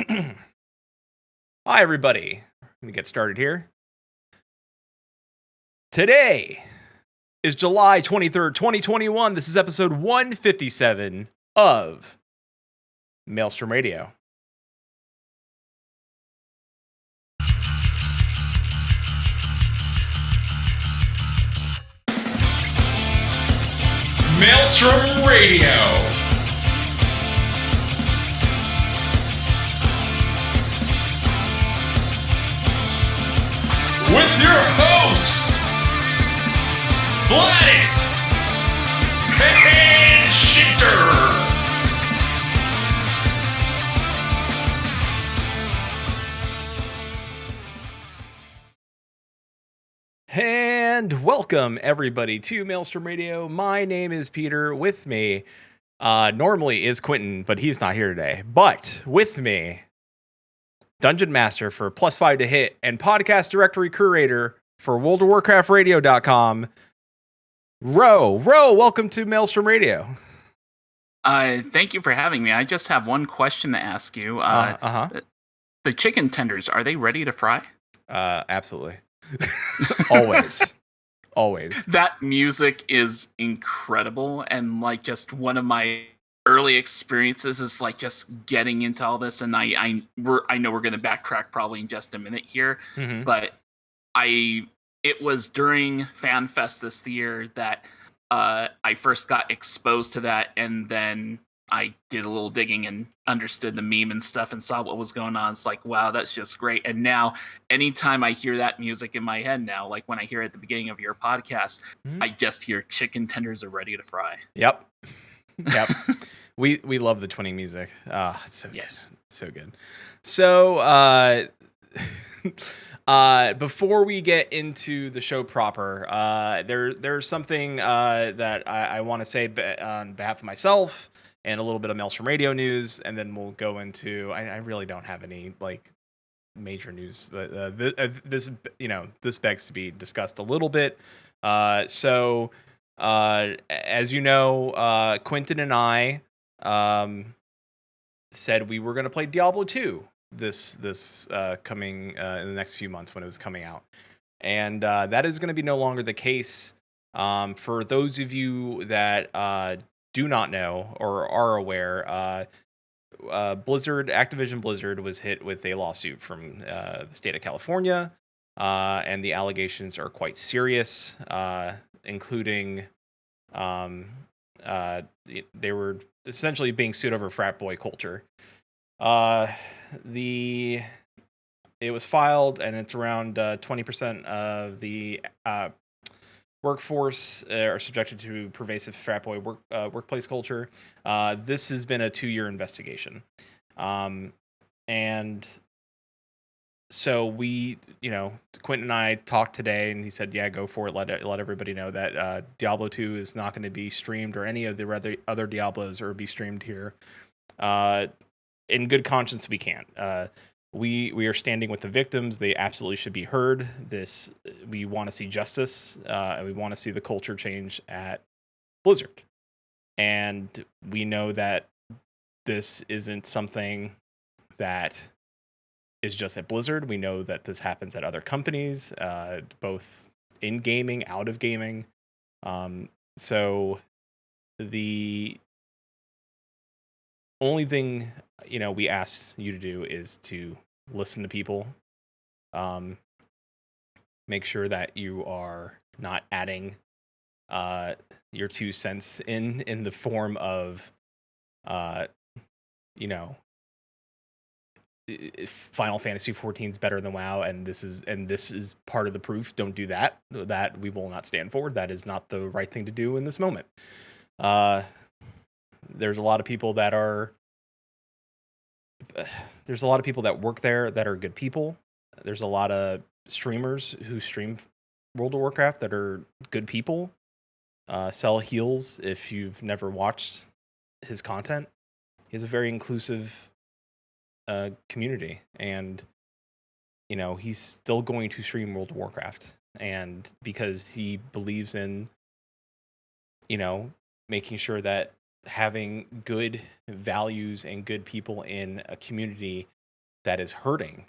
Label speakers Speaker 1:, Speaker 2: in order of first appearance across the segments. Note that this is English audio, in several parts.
Speaker 1: Hi, everybody. I'm going to get started here. Today is July 23rd, 2021. This is episode 157 of Maelstrom Radio.
Speaker 2: Maelstrom Radio. With your hosts, Gladys and Shitter.
Speaker 1: And welcome, everybody, to Maelstrom Radio. My name is Peter. With me, normally is Quentin, but he's not here today. But with me, Dungeon Master for +5 to hit and podcast directory curator for WorldOfWarcraftRadio.com, Ro, welcome to Maelstrom Radio.
Speaker 3: Thank you for having me. I just have one question to ask you. The chicken tenders, are they ready to fry?
Speaker 1: Absolutely. Always.
Speaker 3: That music is incredible, and like just one of my early experiences is like just getting into all this, and I know we're going to backtrack probably in just a minute here, but it was during FanFest this year that I first got exposed to that, and then I did a little digging and understood the meme and stuff and saw what was going on. It's like, wow, that's just great. And now anytime I hear that music in my head now, like when I hear it at the beginning of your podcast, I just hear chicken tenders are ready to fry.
Speaker 1: Yep. We love the twinning music. It's so good. So good. So before we get into the show proper, there's something that I want to say on behalf of myself and a little bit of Maelstrom Radio news, and then we'll go into. I really don't have any like major news, but this begs to be discussed a little bit. So as you know, Quentin and I said we were going to play Diablo 2 this coming in the next few months when it was coming out, and that is going to be no longer the case. For those of you that do not know or are aware, Activision Blizzard was hit with a lawsuit from the state of California, and the allegations are quite serious, including they were essentially being sued over frat boy culture. It was filed, and it's around 20% of the workforce are subjected to pervasive frat boy workplace culture. This has been a 2-year investigation, and so we, Quentin and I talked today, and he said, "Yeah, go for it. Let everybody know that Diablo 2 is not going to be streamed, or any of the other Diablos, or be streamed here. In good conscience, we can't. We are standing with the victims. They absolutely should be heard. We want to see justice, and we want to see the culture change at Blizzard. And we know that this isn't something that is just at Blizzard. We know that this happens at other companies, both in gaming, out of gaming. So the only thing we ask you to do is to listen to people. Make sure that you are not adding your 2 cents in the form of Final Fantasy 14 is better than WoW, and this is part of the proof. Don't do that. That we will not stand for. That is not the right thing to do in this moment. There's a lot of people that work there that are good people. There's a lot of streamers who stream World of Warcraft that are good people. Sell Heals, if you've never watched his content, he has a very inclusive community, and he's still going to stream World of Warcraft, and because he believes in making sure that having good values and good people in a community that is hurting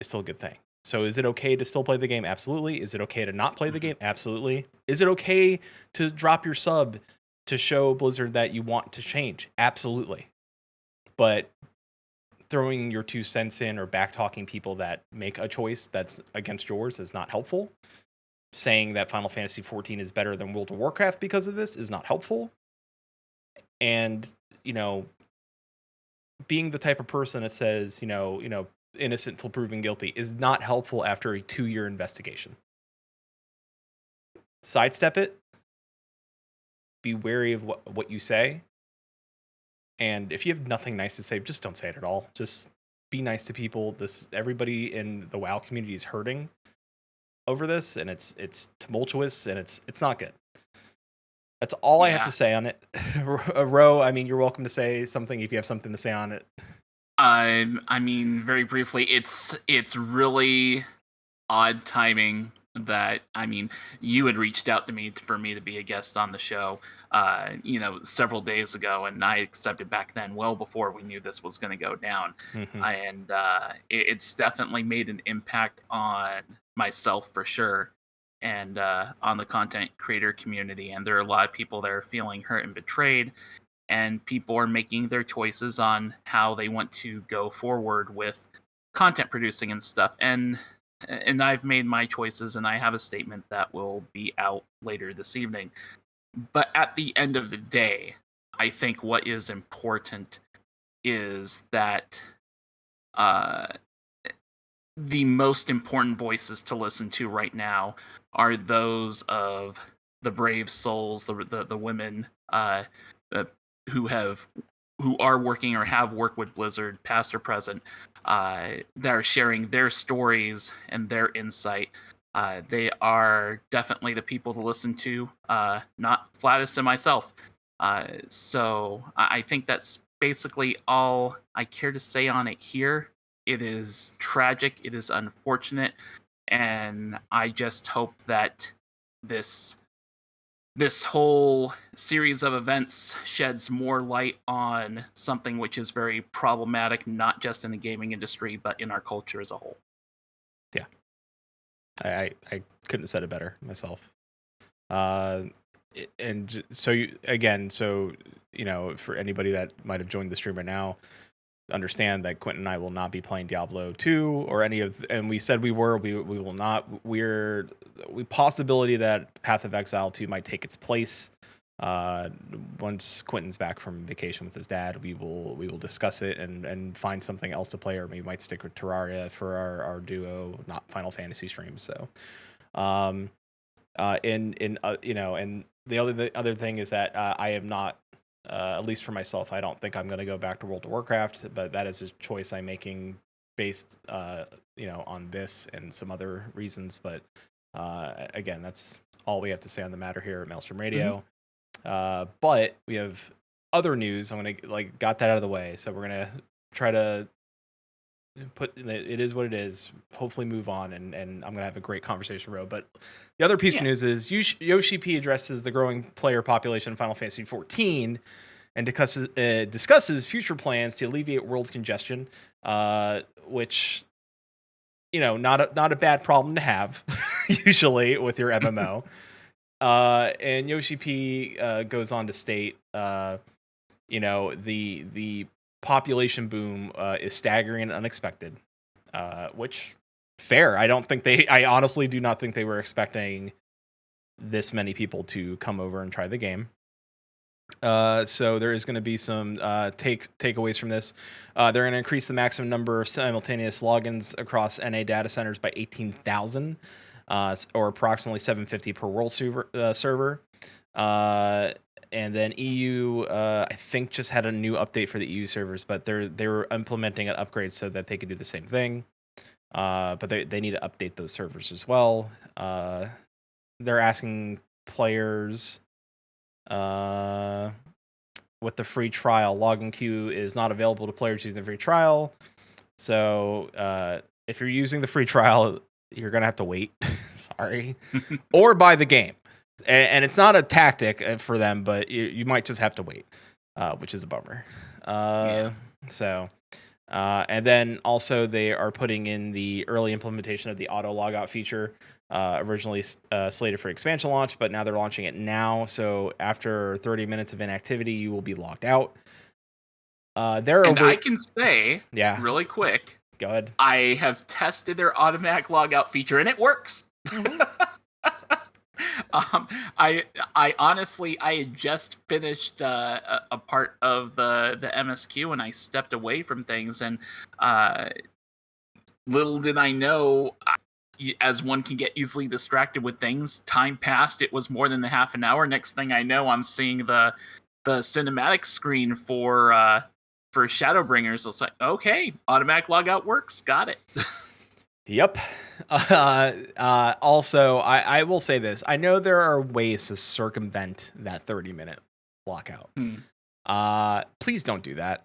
Speaker 1: is still a good thing. So is it okay to still play the game? Absolutely. Is it okay to not play the game? Absolutely. Is it okay to drop your sub to show Blizzard that you want to change? Absolutely. But throwing your 2 cents in or back-talking people that make a choice that's against yours is not helpful. Saying that Final Fantasy XIV is better than World of Warcraft because of this is not helpful. And, being the type of person that says, innocent till proven guilty is not helpful after a 2-year investigation. Sidestep it. Be wary of what you say. And if you have nothing nice to say, just don't say it at all. Just be nice to people. Everybody in the WoW community is hurting over this, and it's tumultuous, and it's not good. That's all I have to say on it. Ro, I mean, you're welcome to say something if you have something to say on it.
Speaker 3: I mean, very briefly, it's really odd timing that, I mean, you had reached out to me for me to be a guest on the show, several days ago, and I accepted back then, well before we knew this was going to go down.
Speaker 1: Mm-hmm.
Speaker 3: And it's definitely made an impact on myself for sure, and on the content creator community. And there are a lot of people that are feeling hurt and betrayed, and people are making their choices on how they want to go forward with content producing and stuff. And I've made my choices, and I have a statement that will be out later this evening. But at the end of the day, I think what is important is that the most important voices to listen to right now are those of the brave souls, the women who are working or have worked with Blizzard, past or present, that are sharing their stories and their insight. They are definitely the people to listen to, not Flatus and myself. So I think that's basically all I care to say on it here. It is tragic, it is unfortunate, and I just hope that this whole series of events sheds more light on something which is very problematic, not just in the gaming industry, but in our culture as a whole.
Speaker 1: Yeah. I couldn't have said it better myself. And so for anybody that might have joined the stream right now, understand that Quentin and I will not be playing Diablo 2 or any of, and we said we will not. We possibility that Path of Exile 2 might take its place. Once Quentin's back from vacation with his dad, we will discuss it and find something else to play, or maybe might stick with Terraria for our duo, not Final Fantasy streams. So, and the other thing is that I am not. At least for myself, I don't think I'm going to go back to World of Warcraft, but that is a choice I'm making based, on this and some other reasons. But again, that's all we have to say on the matter here at Maelstrom Radio. Mm-hmm. But we have other news. I'm going to got that out of the way. So we're going to try to it is what it is, hopefully move on, and I'm going to have a great conversation, Ro. But the other piece of news is Yoshi P addresses the growing player population in Final Fantasy XIV and discusses future plans to alleviate world congestion, which, not a bad problem to have, usually, with your MMO. And Yoshi P goes on to state, the population boom is staggering and unexpected, which fair. I honestly do not think they were expecting this many people to come over and try the game. So there is going to be some takeaways from this. They're going to increase the maximum number of simultaneous logins across NA data centers by 18,000, or approximately 750 per world server. And then EU, I think, just had a new update for the EU servers, but they were implementing an upgrade so that they could do the same thing. But they need to update those servers as well. They're asking players with the free trial. Login queue is not available to players using the free trial. So if you're using the free trial, you're going to have to wait. Sorry. Or buy the game. And it's not a tactic for them, but you might just have to wait, which is a bummer. So And then also they are putting in the early implementation of the auto logout feature, originally slated for expansion launch, but now they're launching it now. So after 30 minutes of inactivity, you will be logged out.
Speaker 3: And I can say,
Speaker 1: Yeah,
Speaker 3: really quick,
Speaker 1: go ahead.
Speaker 3: I have tested their automatic logout feature, and it works. I honestly, I had just finished a part of the MSQ, and I stepped away from things, and little did I know, as one can get easily distracted with things, time passed. It was more than the half an hour. Next thing I know, I'm seeing the cinematic screen for Shadowbringers. It's like, okay, automatic logout works. Got it.
Speaker 1: Yep. Also, I will say this. I know there are ways to circumvent that 30-minute lockout. Please don't do that.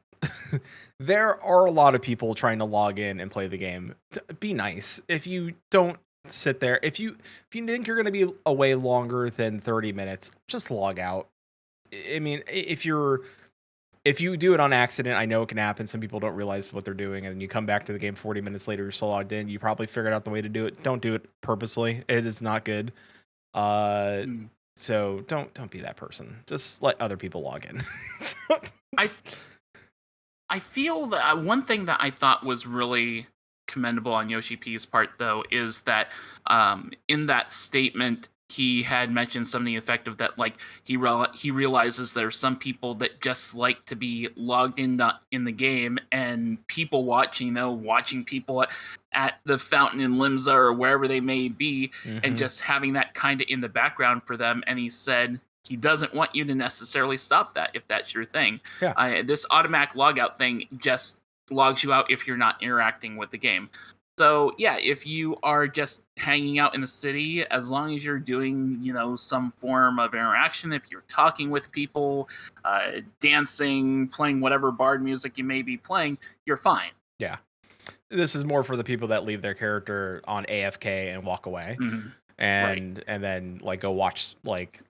Speaker 1: There are a lot of people trying to log in and play the game. Be nice. If you don't sit there, if you think you're going to be away longer than 30 minutes, just log out. I mean, if you do it on accident, I know it can happen. Some people don't realize what they're doing, and you come back to the game 40 minutes later, you're still logged in. You probably figured out the way to do it. Don't do it purposely. It is not good. So don't be that person. Just let other people log in.
Speaker 3: I feel that one thing that I thought was really commendable on Yoshi P's part, though, is that in that statement, he had mentioned something effective that, like, he realizes there's some people that just like to be logged in the game, and people watching people at the fountain in Limsa or wherever they may be, and just having that kind of in the background for them. And he said he doesn't want you to necessarily stop that if that's your thing.
Speaker 1: Yeah.
Speaker 3: This automatic logout thing just logs you out if you're not interacting with the game. So yeah, if you are just hanging out in the city, as long as you're doing, some form of interaction, if you're talking with people, dancing, playing whatever bard music you may be playing, you're fine.
Speaker 1: Yeah. This is more for the people that leave their character on AFK and walk away, and then like go watch, like,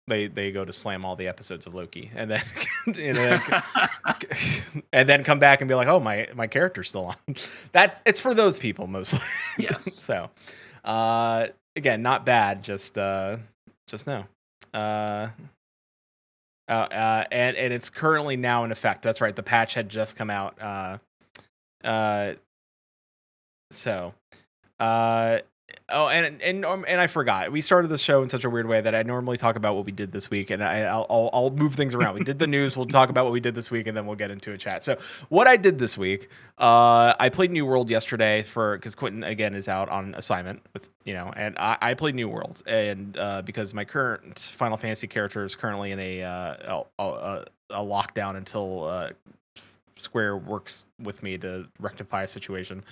Speaker 1: they go to slam all the episodes of Loki, and then and then come back and be like, oh, my character's still on. That it's for those people mostly.
Speaker 3: Yes.
Speaker 1: So again, not bad, just no. And it's currently now in effect. That's right, the patch had just come out. And I forgot. We started the show in such a weird way that I normally talk about what we did this week, and I'll move things around. We did the news. We'll talk about what we did this week, and then we'll get into a chat. So what I did this week, I played New World yesterday because Quentin again is out on assignment with and I played New World, and because my current Final Fantasy character is currently in a lockdown until Square works with me to rectify a situation.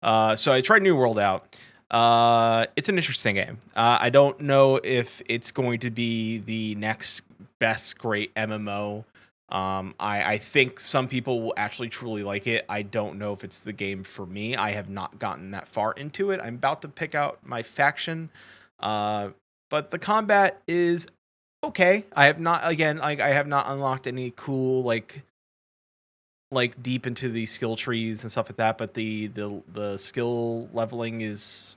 Speaker 1: So I tried New World out. It's an interesting game. I don't know if it's going to be the next best great MMO. I think some people will actually truly like it. I don't know if it's the game for me. I have not gotten that far into it. I'm about to pick out my faction. But the combat is okay. I have not unlocked any cool, like deep into the skill trees and stuff like that, but the skill leveling is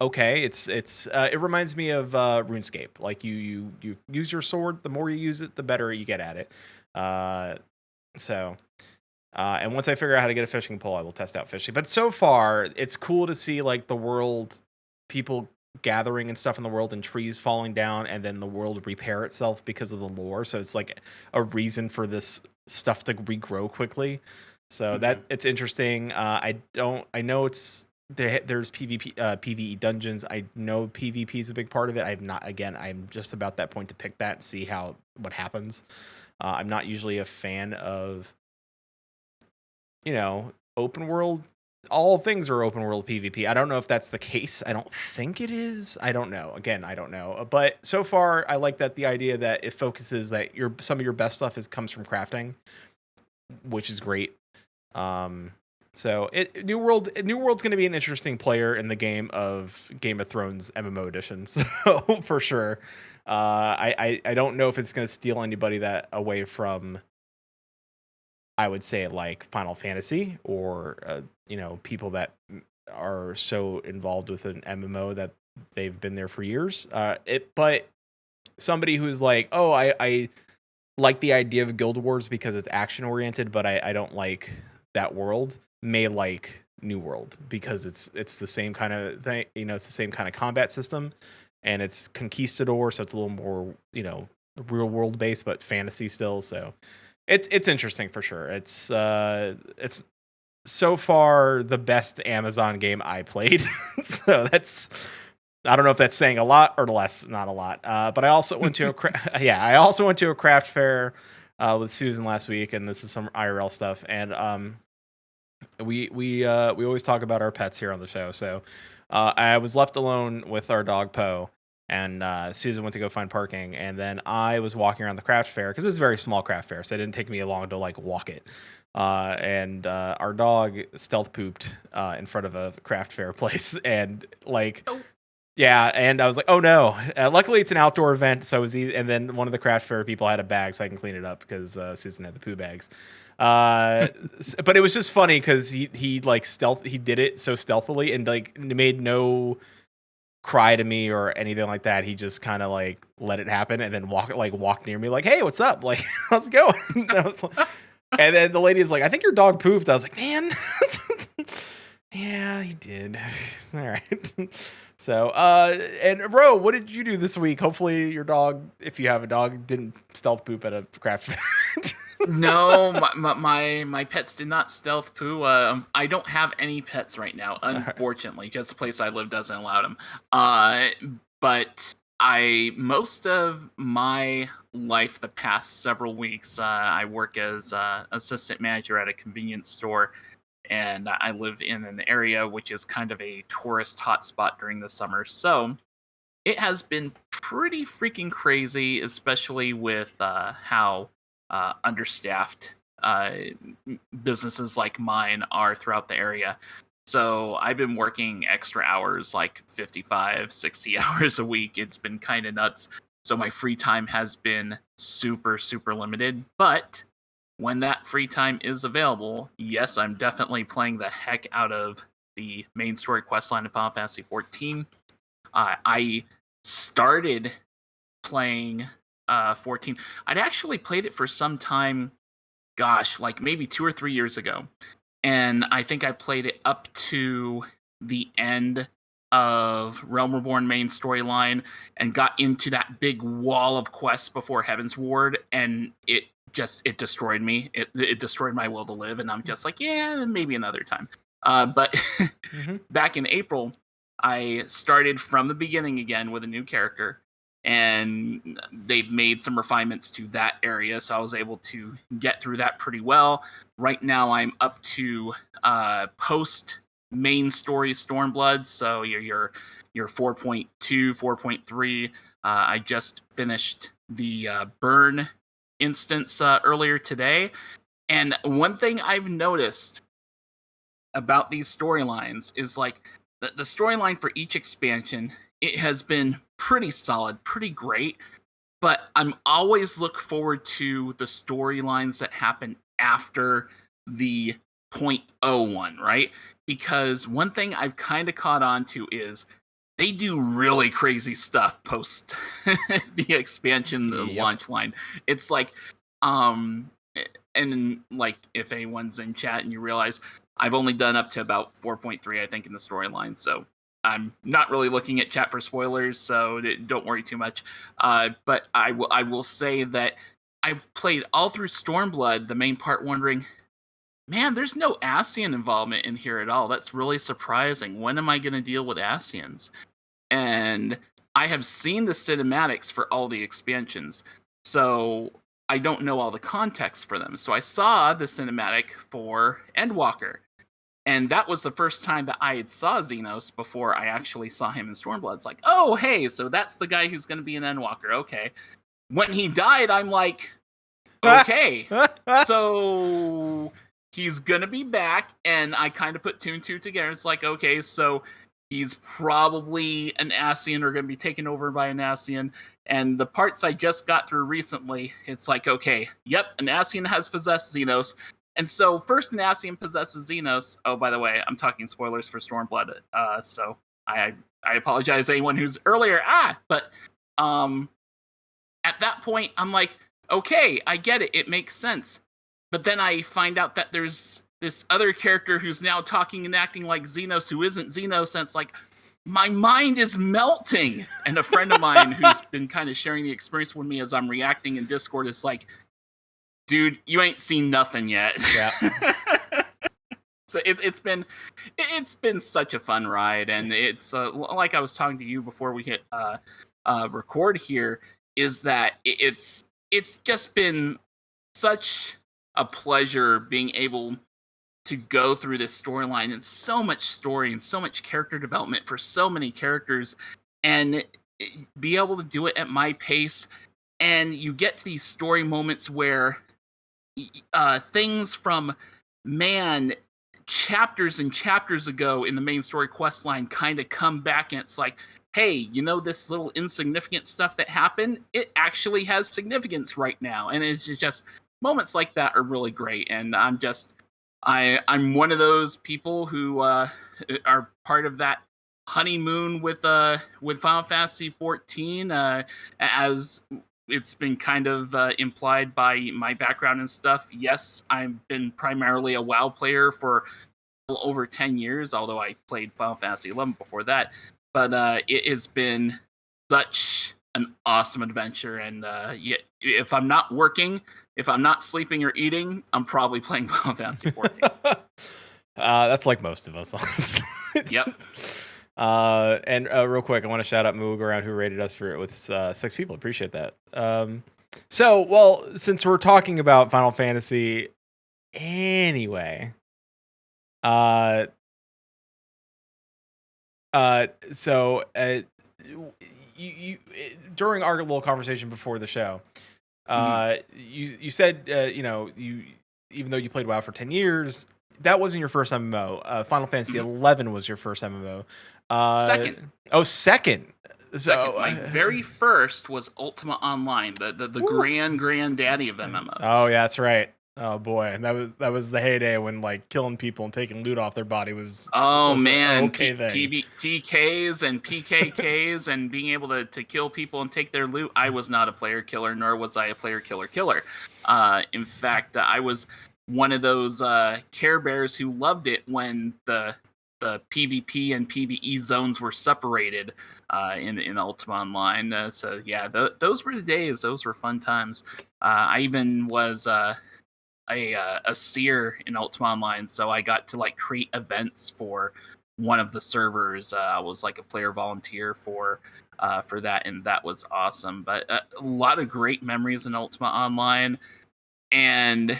Speaker 1: okay. It reminds me of RuneScape. Like you use your sword, the more you use it, the better you get at it. And once I figure out how to get a fishing pole, I will test out fishing. But so far, it's cool to see like the world, people gathering and stuff in the world, and trees falling down, and then the world repair itself because of the lore. So it's like a reason for this stuff to regrow quickly. So that it's interesting. I know there's PvE dungeons. I know PvP is a big part of it. I'm just about that point to pick that and see what happens. I'm not usually a fan of open world. All things are open world PvP. I don't know if that's the case. I don't think it is. I don't know. Again, I don't know. But so far, I like the idea that it focuses that some of your best stuff comes from crafting, which is great. So New World's going to be an interesting player in the game of Game of Thrones MMO edition. So for sure, I don't know if it's going to steal anybody that away from I would say like Final Fantasy or people that are so involved with an MMO that they've been there for years. But somebody who's like, oh, I like the idea of Guild Wars because it's action oriented, but I don't like that world, may like New World because it's the same kind of thing. It's the same kind of combat system, and it's conquistador, so it's a little more real world based, but fantasy still. So it's interesting for sure. It's so far the best Amazon game I played. So I don't know if that's saying a lot or less, not a lot. But I also went to I also went to a craft fair with Susan last week, and this is some IRL stuff. And we always talk about our pets here on the show. So I was left alone with our dog Poe, and Susan went to go find parking, and then I was walking around the craft fair because it was a very small craft fair, so it didn't take me long to like walk it. And our dog stealth pooped in front of a craft fair place, and like. Oh. Yeah, and I was like, oh no. Luckily, it's an outdoor event, so it was easy. And then one of the craft fair people had a bag, so I can clean it up because Susan had the poo bags. But it was just funny because he did it so stealthily and like made no cry to me or anything like that. He just kind of like let it happen and then walked near me like, hey, what's up? Like, how's it going? And then the lady is like, I think your dog pooped. I was like, man. Yeah, he did. All right. So, and Ro, what did you do this week? Hopefully your dog, if you have a dog, didn't stealth poop at a craft fair.
Speaker 3: No, my pets did not stealth poo. I don't have any pets right now, unfortunately. Just the place I live doesn't allow them. But most of my life, the past several weeks, I work as assistant manager at a convenience store. And I live in an area which is kind of a tourist hotspot during the summer. So it has been pretty freaking crazy, especially with how understaffed businesses like mine are throughout the area. So I've been working extra hours, like 55, 60 hours a week. It's been kind of nuts. So my free time has been super, super limited. But when that free time is available, yes, I'm definitely playing the heck out of the main story questline of Final Fantasy XIV. I started playing 14. I'd actually played it for some time, gosh, like maybe 2 or 3 years ago. And I think I played it up to the end of Realm Reborn main storyline and got into that big wall of quests before Heaven's Ward, and it destroyed me. It destroyed my will to live, and I'm just like, yeah, maybe another time. But back in April, I started from the beginning again with a new character, and they've made some refinements to that area, so I was able to get through that pretty well. Right now, I'm up to post main story Stormblood, so your 4.2, 4.3. I just finished the burn instance earlier today, and one thing I've noticed about these storylines is like the storyline for each expansion, it has been pretty solid, pretty great, but I'm always look forward to the storylines that happen after the 0.01, right? Because one thing I've kind of caught on to is they do really crazy stuff post the expansion, the launch line. It's like, and like if anyone's in chat and you realize I've only done up to about 4.3, I think, in the storyline, so I'm not really looking at chat for spoilers, so don't worry too much. But I will say that I played all through Stormblood, the main part, wondering, man, there's no Ascian involvement in here at all. That's really surprising. When am I going to deal with Ascians? And I have seen the cinematics for all the expansions, so I don't know all the context for them. So I saw the cinematic for Endwalker, and that was the first time that I had saw Xenos before I actually saw him in Stormblood. It's like, oh, hey, so that's the guy who's going to be an Endwalker. Okay. When he died, I'm like, okay, so he's going to be back, and I kind of put two and two together. It's like, okay, so he's probably an Ascian or going to be taken over by an Ascian. And the parts I just got through recently, it's like, okay, yep, an Ascian has possessed Xenos. And so first Nassian possesses Xenos. Oh, by the way, I'm talking spoilers for Stormblood. So I apologize to anyone who's earlier. But at that point, I'm like, okay, I get it. It makes sense. But then I find out that there's this other character who's now talking and acting like Xenos, who isn't Xenos, and it's like, my mind is melting. And a friend of mine who's been kind of sharing the experience with me as I'm reacting in Discord is like, dude, you ain't seen nothing yet.
Speaker 1: Yeah.
Speaker 3: So it's been such a fun ride, and it's like I was talking to you before we hit record here, is that it's just been such a pleasure being able to go through this storyline, and so much story and so much character development for so many characters, and be able to do it at my pace. And you get to these story moments where things from chapters and chapters ago in the main story quest line kind of come back, and it's like, hey, you know, this little insignificant stuff that happened, it actually has significance right now. And it's just moments like that are really great. And I'm one of those people who are part of that honeymoon with Final Fantasy 14, as it's been kind of implied by my background and stuff. Yes, I've been primarily a WoW player for over 10 years, although I played Final Fantasy 11 before that. But it has been such an awesome adventure. And if I'm not working, if I'm not sleeping or eating, I'm probably playing Final Fantasy 14.
Speaker 1: That's like most of us, honestly.
Speaker 3: Yep.
Speaker 1: And real quick, I want to shout out Moog around, who rated us with 6 people. Appreciate that. So, well, since we're talking about Final Fantasy anyway, you during our little conversation before the show, you said, you, even though you played WoW for 10 years, that wasn't your first MMO. Final Fantasy 11 was your first MMO.
Speaker 3: Second.
Speaker 1: Oh, second.
Speaker 3: So my very first was Ultima Online, the granddaddy of MMOs.
Speaker 1: Oh yeah, that's right. Oh boy, and that was the heyday when like killing people and taking loot off their body was
Speaker 3: man,
Speaker 1: okay thing.
Speaker 3: PKs and PKKs and being able to kill people and take their loot. I was not a player killer, nor was I a player killer. In fact, I was one of those Care Bears who loved it when the PvP and PvE zones were separated in Ultima Online. So yeah, those were the days. Those were fun times. I even was a seer in Ultima Online, so I got to like create events for one of the servers. I was like a player volunteer for that, and that was awesome. But a lot of great memories in Ultima Online. And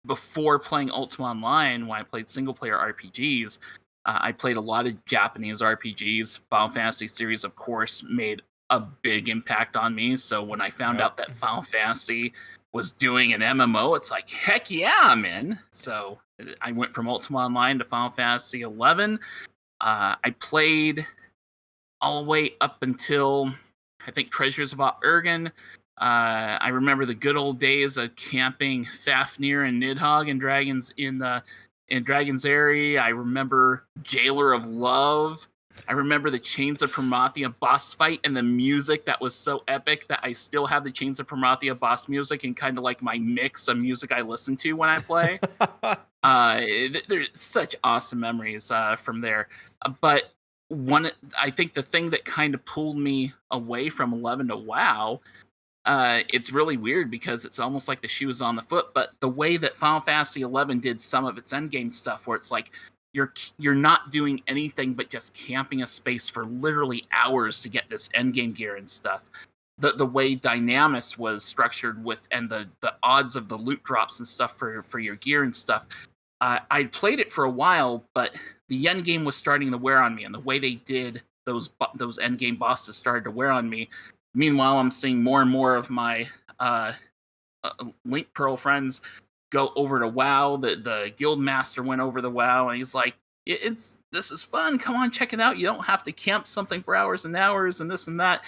Speaker 3: before playing Ultima Online, when I played single player RPGs, I played a lot of Japanese RPGs. Final Fantasy series, of course, made a big impact on me. So when I found out that Final Fantasy was doing an MMO, it's like, heck yeah, I'm in. So I went from Ultima Online to Final Fantasy 11. I played all the way up until, I think, Treasures of Ergen. I remember the good old days of camping Fafnir and Nidhogg and dragons in Dragon's Area. I remember Jailer of Love. I remember the Chains of Promathia boss fight and the music that was so epic that I still have the Chains of Promathia boss music and kind of like my mix of music I listen to when I play. There's such awesome memories from there. But I think the thing that kind of pulled me away from 11 to WoW, it's really weird because it's almost like the shoe is on the foot, but the way that Final Fantasy 11 did some of its endgame stuff, where it's like you're not doing anything but just camping a space for literally hours to get this endgame gear and stuff. The way Dynamis was structured with, and the odds of the loot drops and stuff for your gear and stuff. I played it for a while, but the endgame was starting to wear on me, and the way they did those endgame bosses started to wear on me. Meanwhile, I'm seeing more and more of my Link Pearl friends go over to WoW. The guild master went over to WoW, and he's like, this is fun. Come on, check it out. You don't have to camp something for hours and hours and this and that.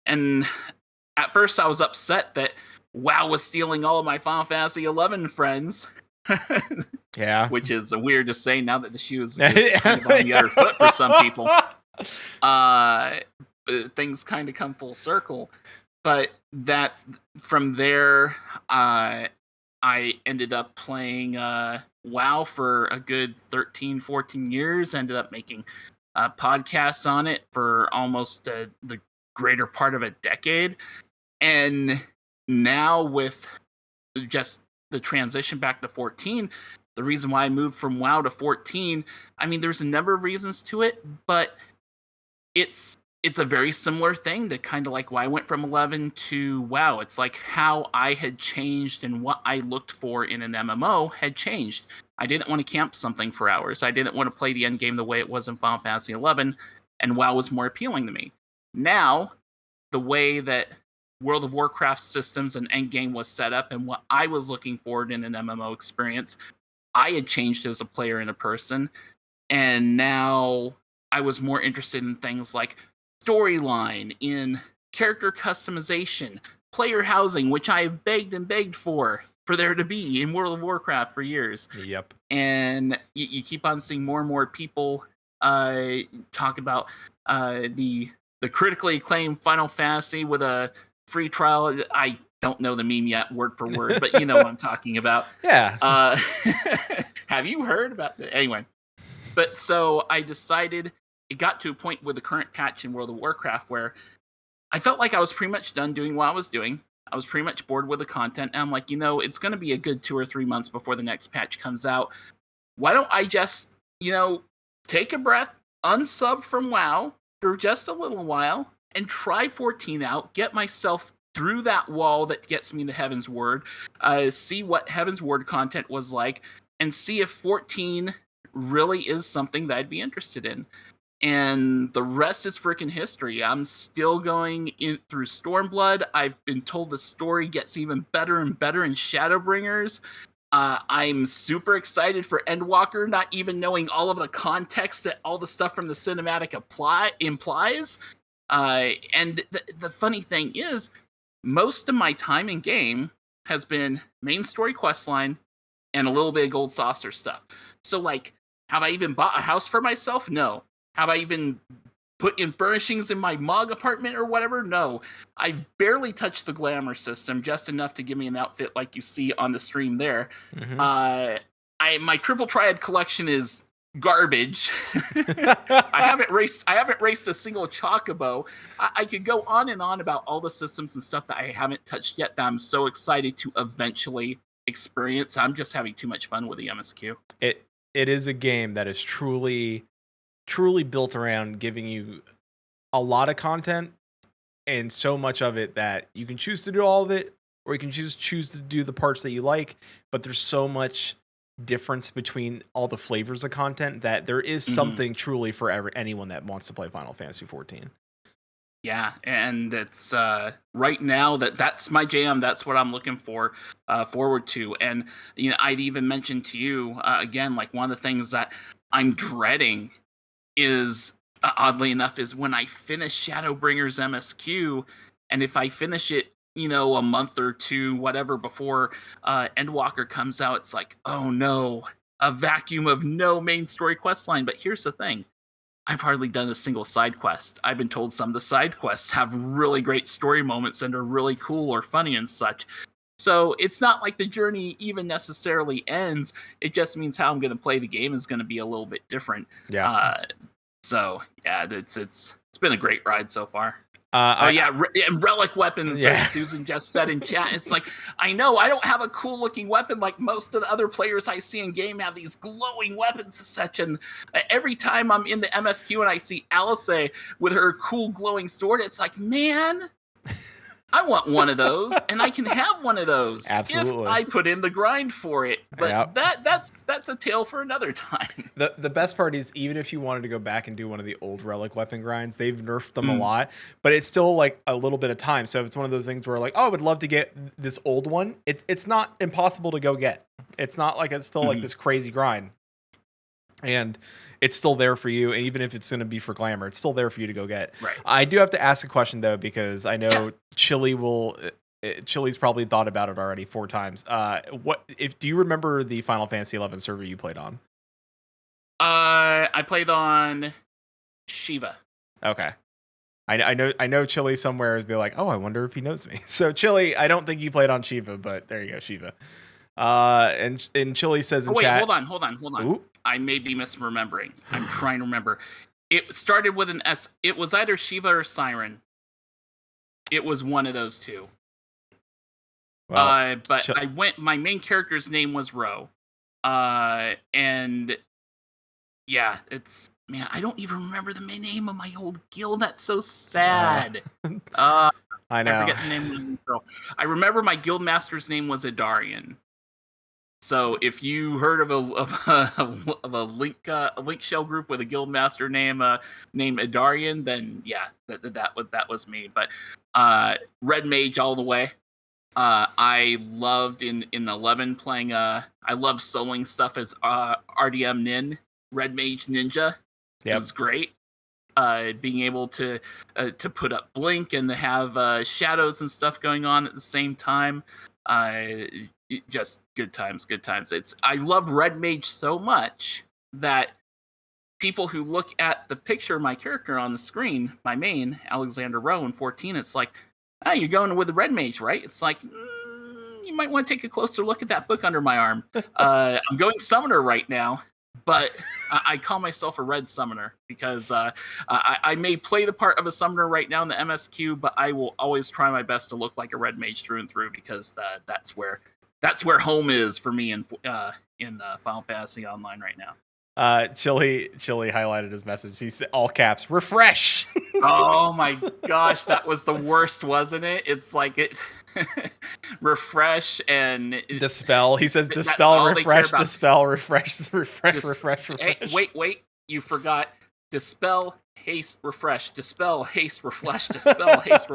Speaker 3: And at first I was upset that WoW was stealing all of my Final Fantasy 11 friends.
Speaker 1: Yeah.
Speaker 3: Which is weird to say now that the shoe is kind of on the other foot for some people. Things kind of come full circle. But that from there, I ended up playing WoW for a good 13, 14 years. Ended up making podcasts on it for almost the greater part of a decade. And now with just the transition back to 14, the reason why I moved from WoW to 14, I mean, there's a number of reasons to it, but it's a very similar thing to kind of like why I went from 11 to WoW. It's like how I had changed and what I looked for in an MMO had changed. I didn't want to camp something for hours. I didn't want to play the end game the way it was in Final Fantasy 11, and WoW was more appealing to me. Now, the way that World of Warcraft systems and endgame was set up and what I was looking for in an MMO experience, I had changed as a player and a person, and now I was more interested in things like storyline, in character customization, player housing, which I have begged and begged for there to be in World of Warcraft for years.
Speaker 1: Yep.
Speaker 3: And you keep on seeing more and more people talk about the critically acclaimed Final Fantasy with a free trial. I don't know the meme yet, word for word, but you know what I'm talking about.
Speaker 1: Yeah.
Speaker 3: Have you heard about that? Anyway, but so I decided it got to a point with the current patch in World of Warcraft where I felt like I was pretty much done doing what I was doing. I was pretty much bored with the content. And I'm like, it's going to be a good 2 or 3 months before the next patch comes out. Why don't I just, take a breath, unsub from WoW for just a little while, and try 14 out, get myself through that wall that gets me to Heaven's Word, see what Heaven's Word content was like, and see if 14 really is something that I'd be interested in. And the rest is freaking history. I'm still going in through Stormblood. I've been told the story gets even better and better in Shadowbringers. I'm super excited for Endwalker, not even knowing all of the context that all the stuff from the cinematic implies. And the funny thing is, most of my time in game has been main story questline and a little bit of Gold Saucer stuff. So, like, have I even bought a house for myself? No. Have I even put in furnishings in my Mog apartment or whatever? No. I've barely touched the glamour system, just enough to give me an outfit like you see on the stream there.
Speaker 1: Mm-hmm.
Speaker 3: My Triple Triad collection is garbage. I haven't raced a single Chocobo. I could go on and on about all the systems and stuff that I haven't touched yet that I'm so excited to eventually experience. I'm just having too much fun with the MSQ.
Speaker 1: It is a game that is truly built around giving you a lot of content and so much of it that you can choose to do all of it, or you can choose to do the parts that you like, but there's so much difference between all the flavors of content that there is something truly for anyone that wants to play Final Fantasy 14.
Speaker 3: Yeah, and it's right now that's my jam. That's what I'm looking forward to. And I'd even mentioned to you again, like one of the things that I'm dreading is, oddly enough, is when I finish Shadowbringers MSQ, and if I finish it, a month or two, whatever, before Endwalker comes out, it's like, oh no, a vacuum of no main story quest line. But here's the thing. I've hardly done a single side quest. I've been told some of the side quests have really great story moments and are really cool or funny and such. So it's not like the journey even necessarily ends. It just means how I'm going to play the game is going to be a little bit different.
Speaker 1: Yeah.
Speaker 3: So yeah, it's been a great ride so far.
Speaker 1: And
Speaker 3: Relic Weapons, as Susan just said in chat. It's like, I know I don't have a cool looking weapon like most of the other players I see in game have these glowing weapons and such. And every time I'm in the MSQ and I see Alice with her cool glowing sword, it's like, man, I want one of those, and I can have one of those.
Speaker 1: Absolutely.
Speaker 3: If I put in the grind for it. But that's a tale for another time.
Speaker 1: The best part is, even if you wanted to go back and do one of the old Relic Weapon grinds, they've nerfed them a lot, but it's still like a little bit of time. So if it's one of those things where like, oh, I would love to get this old one, it's not impossible to go get. It's not like it's still like this crazy grind. And it's still there for you. And even if it's going to be for glamour, it's still there for you to go get.
Speaker 3: Right.
Speaker 1: I do have to ask a question, though, because I know Chili will Chili's probably thought about it already 4 times. Do you remember the Final Fantasy 11 server you played on?
Speaker 3: I played on Shiva.
Speaker 1: Okay. I know Chili somewhere would be like, oh, I wonder if he knows me. So Chili, I don't think you played on Shiva, but there you go, Shiva. And Chili says in
Speaker 3: wait,
Speaker 1: chat.
Speaker 3: hold on.
Speaker 1: Ooh.
Speaker 3: I may be misremembering. I'm trying to remember. It started with an S. It was either Shiva or Siren. It was one of those two.
Speaker 1: Well,
Speaker 3: but my main character's name was Ro. And yeah, man, I don't even remember the name of my old guild. That's so sad.
Speaker 1: I know.
Speaker 3: I forget the name of the girl. I remember my guild master's name was Adarian. So if you heard of a link shell group with a guild master named Adarian, then yeah, that was me. But Red Mage all the way. I loved in 11 playing. I loved soloing stuff as RDM Nin, Red Mage Ninja. It was great. Being able to put up blink and to have shadows and stuff going on at the same time. Just good times. I love Red Mage so much that people who look at the picture of my character on the screen, my main, Alexander Rowe in 14, it's like, you're going with the Red Mage, right? It's like, you might want to take a closer look at that book under my arm. I'm going Summoner right now, but I call myself a Red Summoner because I may play the part of a Summoner right now in the MSQ, but I will always try my best to look like a Red Mage through and through because that's where home is for me in Final Fantasy Online right now.
Speaker 1: Chili highlighted his message. He said all caps, refresh.
Speaker 3: Oh my gosh, that was the worst, wasn't it? It's like it refresh and
Speaker 1: dispel. He says dispel, refresh, dispel, refresh.
Speaker 3: Hey, wait, you forgot dispel, haste, refresh, dispel, haste, refresh, dispel, haste,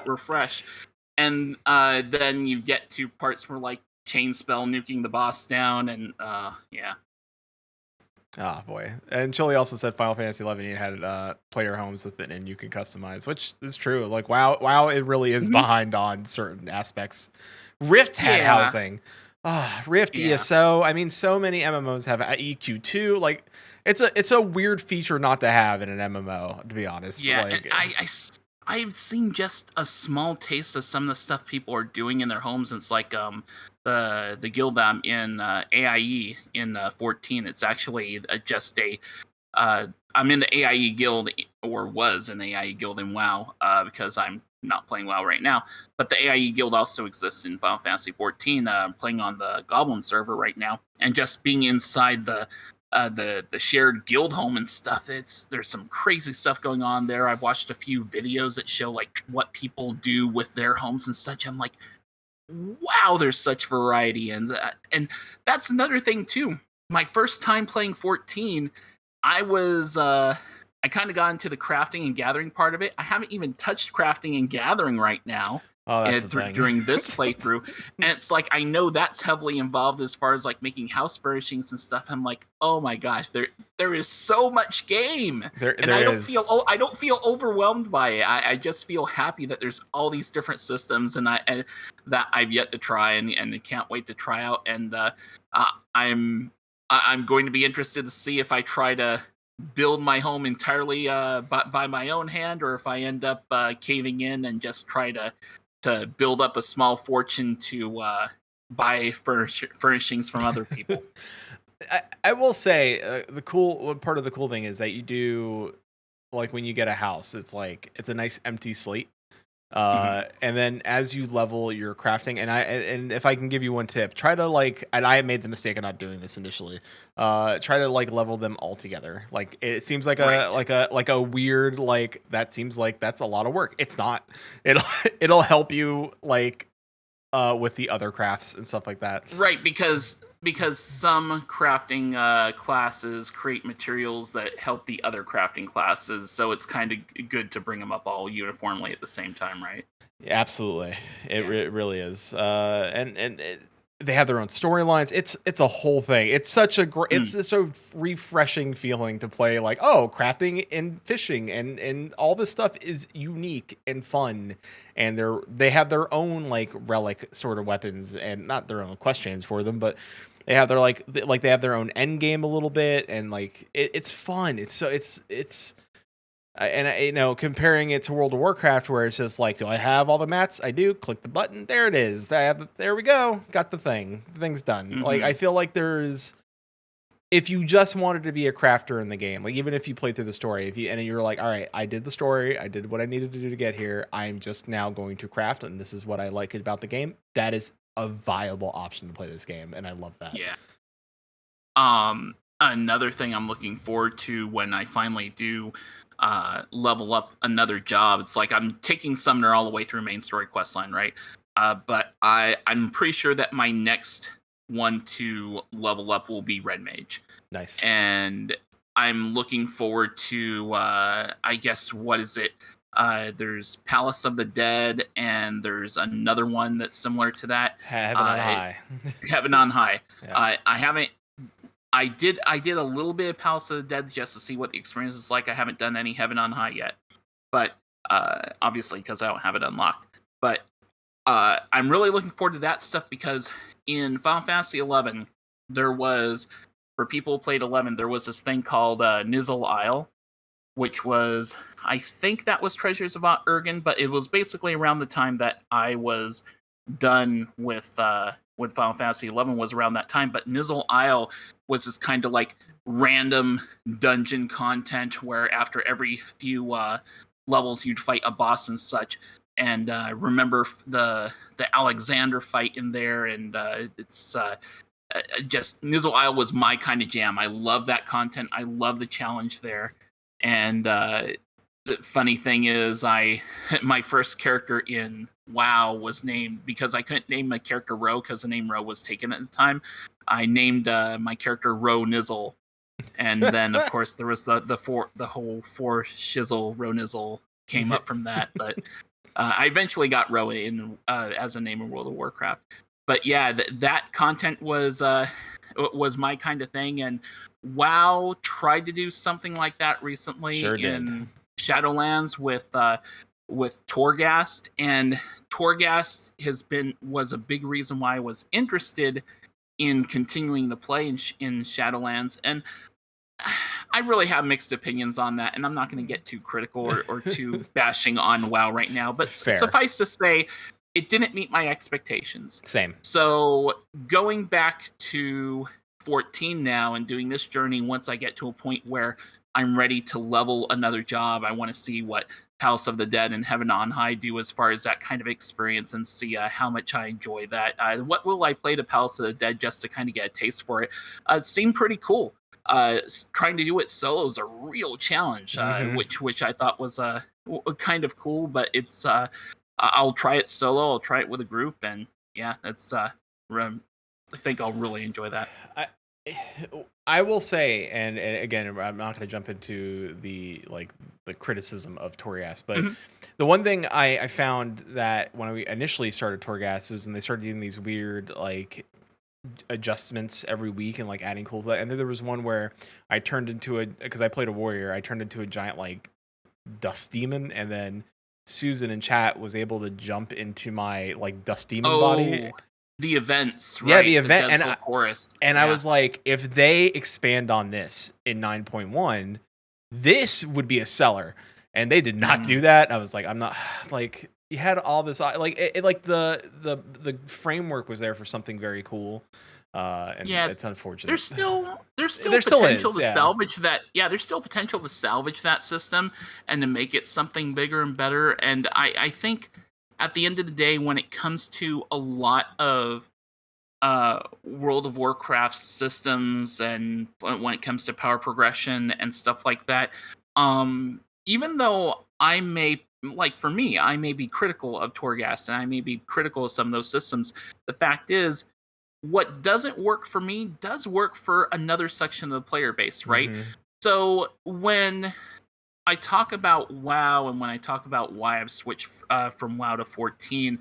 Speaker 3: refresh. And then you get to parts where like chain spell nuking the boss down and yeah.
Speaker 1: Oh boy. And Chili also said Final Fantasy 11 you had player homes with it and you can customize, which is true. Like WoW it really is behind on certain aspects. Rift had housing. Rift ESO. I mean, so many MMOs have EQ2. Like it's a weird feature not to have in an MMO, to be honest.
Speaker 3: Yeah,
Speaker 1: like,
Speaker 3: and I've seen just a small taste of some of the stuff people are doing in their homes. It's like the guild I'm in AIE in 14. It's actually just I'm in the AIE guild, or was in the AIE guild in WoW because I'm not playing WoW right now. But the AIE guild also exists in Final Fantasy 14. Playing on the Goblin server right now, and just being inside the shared guild home and stuff. There's some crazy stuff going on there. I've watched a few videos that show like what people do with their homes and such. I'm like, wow, there's such variety, and that's another thing too. My first time playing 14, I kind of got into the crafting and gathering part of it. I haven't even touched crafting and gathering right now. During this playthrough, and it's like I know that's heavily involved as far as like making house furnishings and stuff. I'm like, oh my gosh, there is so much game, and I don't feel overwhelmed by it. I just feel happy that there's all these different systems, and that I've yet to try, and can't wait to try out. And I'm going to be interested to see if I try to build my home entirely by my own hand, or if I end up caving in and just try to build up a small fortune to buy furnishings from other people.
Speaker 1: I will say part of the cool thing is that you do, like when you get a house, it's a nice empty slate. And then as you level your crafting, and if I can give you one tip, try to and I made the mistake of not doing this initially. Try to level them all together. Like it seems like a weird, that seems like that's a lot of work. It's not. It'll help you with the other crafts and stuff like that.
Speaker 3: Right, because some crafting classes create materials that help the other crafting classes, so it's kind of good to bring them up all uniformly at the same time, right?
Speaker 1: Absolutely, it really is. And they have their own storylines. It's a whole thing. It's such a it's such a refreshing feeling to play like, oh, crafting and fishing and all this stuff is unique and fun. And they have their own like relic sort of weapons, and not their own quest chains for them, but they have their they have their own end game a little bit, and like it's fun. It's comparing it to World of Warcraft, where it's just like, do I have all the mats? I do. Click the button. There it is. There we go. Got the thing. The thing's done. Like, I feel like if you just wanted to be a crafter in the game, like even if you played through the story, and you're like, all right, I did the story. I did what I needed to do to get here. I'm just now going to craft, and this is what I like about the game. That is a viable option to play this game, and I love that.
Speaker 3: Yeah. Another thing I'm looking forward to when I finally do level up another job. It's like I'm taking Summoner all the way through main story questline, right? But I'm pretty sure that my next one to level up will be Red Mage.
Speaker 1: Nice.
Speaker 3: And I'm looking forward to I guess, what is it? There's Palace of the Dead, and there's another one that's similar to that.
Speaker 1: Heaven on High.
Speaker 3: Heaven on High.
Speaker 1: Yeah.
Speaker 3: I haven't. I did a little bit of Palace of the Dead just to see what the experience is like. I haven't done any Heaven on High yet, but obviously because I don't have it unlocked. But I'm really looking forward to that stuff, because in Final Fantasy XI, there was, for people who played 11, there was this thing called Nizzle Isle, which was, I think that was Treasures of Urgen, but it was basically around the time that I was done with Final Fantasy XI was around that time. But Nizzle Isle was this kind of like random dungeon content where after every few levels you'd fight a boss and such. And remember the Alexander fight in there, and it's just Nizzle Isle was my kind of jam. I love that content. I love the challenge there. And the funny thing is, my first character in WoW was named, because I couldn't name my character Ro because the name Ro was taken at the time. I named my character Ro Nizzle, and then of course there was the whole four shizzle Ro Nizzle came up from that. But I eventually got Ro in as a name in World of Warcraft. But yeah, that content was my kind of thing, and WoW tried to do something like that recently in Shadowlands with Torghast, and Torghast was a big reason why I was interested in continuing the play in Shadowlands. And I really have mixed opinions on that, and I'm not going to get too critical or too bashing on WoW right now, but suffice to say, it didn't meet my expectations.
Speaker 1: Same.
Speaker 3: So going back to 14 now and doing this journey, once I get to a point where I'm ready to level another job, I want to see what Palace of the Dead and Heaven on High do as far as that kind of experience, and see how much I enjoy that. What will I play to Palace of the Dead just to kind of get a taste for it? It seemed pretty cool. Trying to do it solo is a real challenge, which I thought was kind of cool, but it's I'll try it solo, I'll try it with a group, and yeah, that's I think I'll really enjoy that.
Speaker 1: I will say, and again, I'm not going to jump into the criticism of Torghast, but the one thing I found that when we initially started Torghast was when they started doing these weird adjustments every week and adding cool stuff. And then there was one where I turned into because I played a warrior, I turned into a giant dust demon, and then Susan in chat was able to jump into my dust demon body.
Speaker 3: The events, right?
Speaker 1: Yeah, the event,
Speaker 3: and
Speaker 1: I was like, if they expand on this in 9.1, this would be a seller, and they did not do that. I was like, I'm not you had all this the framework was there for something very cool. And yeah, it's unfortunate.
Speaker 3: There's still potential to salvage that. Yeah, there's still potential to salvage that system and to make it something bigger and better. And I think at the end of the day, when it comes to a lot of World of Warcraft systems, and when it comes to power progression and stuff like that, even though I may for me, I may be critical of Torghast and I may be critical of some of those systems, the fact is, what doesn't work for me does work for another section of the player base, right? So when I talk about WoW, and when I talk about why I've switched from WoW to 14,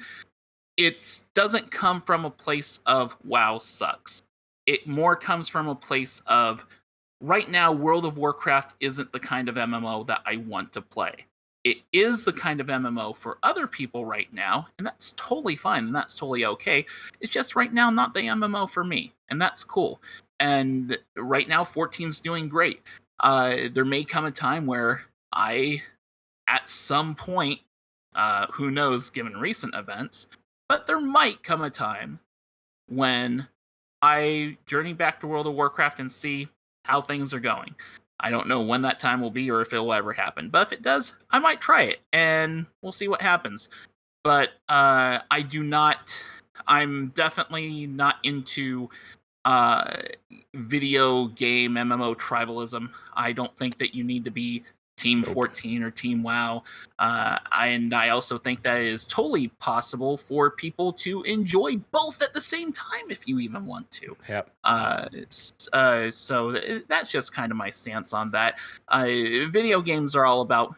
Speaker 3: it doesn't come from a place of WoW sucks. It more comes from a place of right now, World of Warcraft isn't the kind of MMO that I want to play. It is the kind of MMO for other people right now, and that's totally fine and that's totally okay. It's just right now not the MMO for me, and that's cool. And right now, 14's doing great. There may come a time where at some point, who knows, given recent events, but there might come a time when I journey back to World of Warcraft and see how things are going. I don't know when that time will be or if it will ever happen, but if it does, I might try it and we'll see what happens. But I'm definitely not into video game MMO tribalism. I don't think that you need to be Team 14 or Team WoW. And I also think that it is totally possible for people to enjoy both at the same time if you even want to.
Speaker 1: Yep.
Speaker 3: So that's just kind of my stance on that. Video games are all about,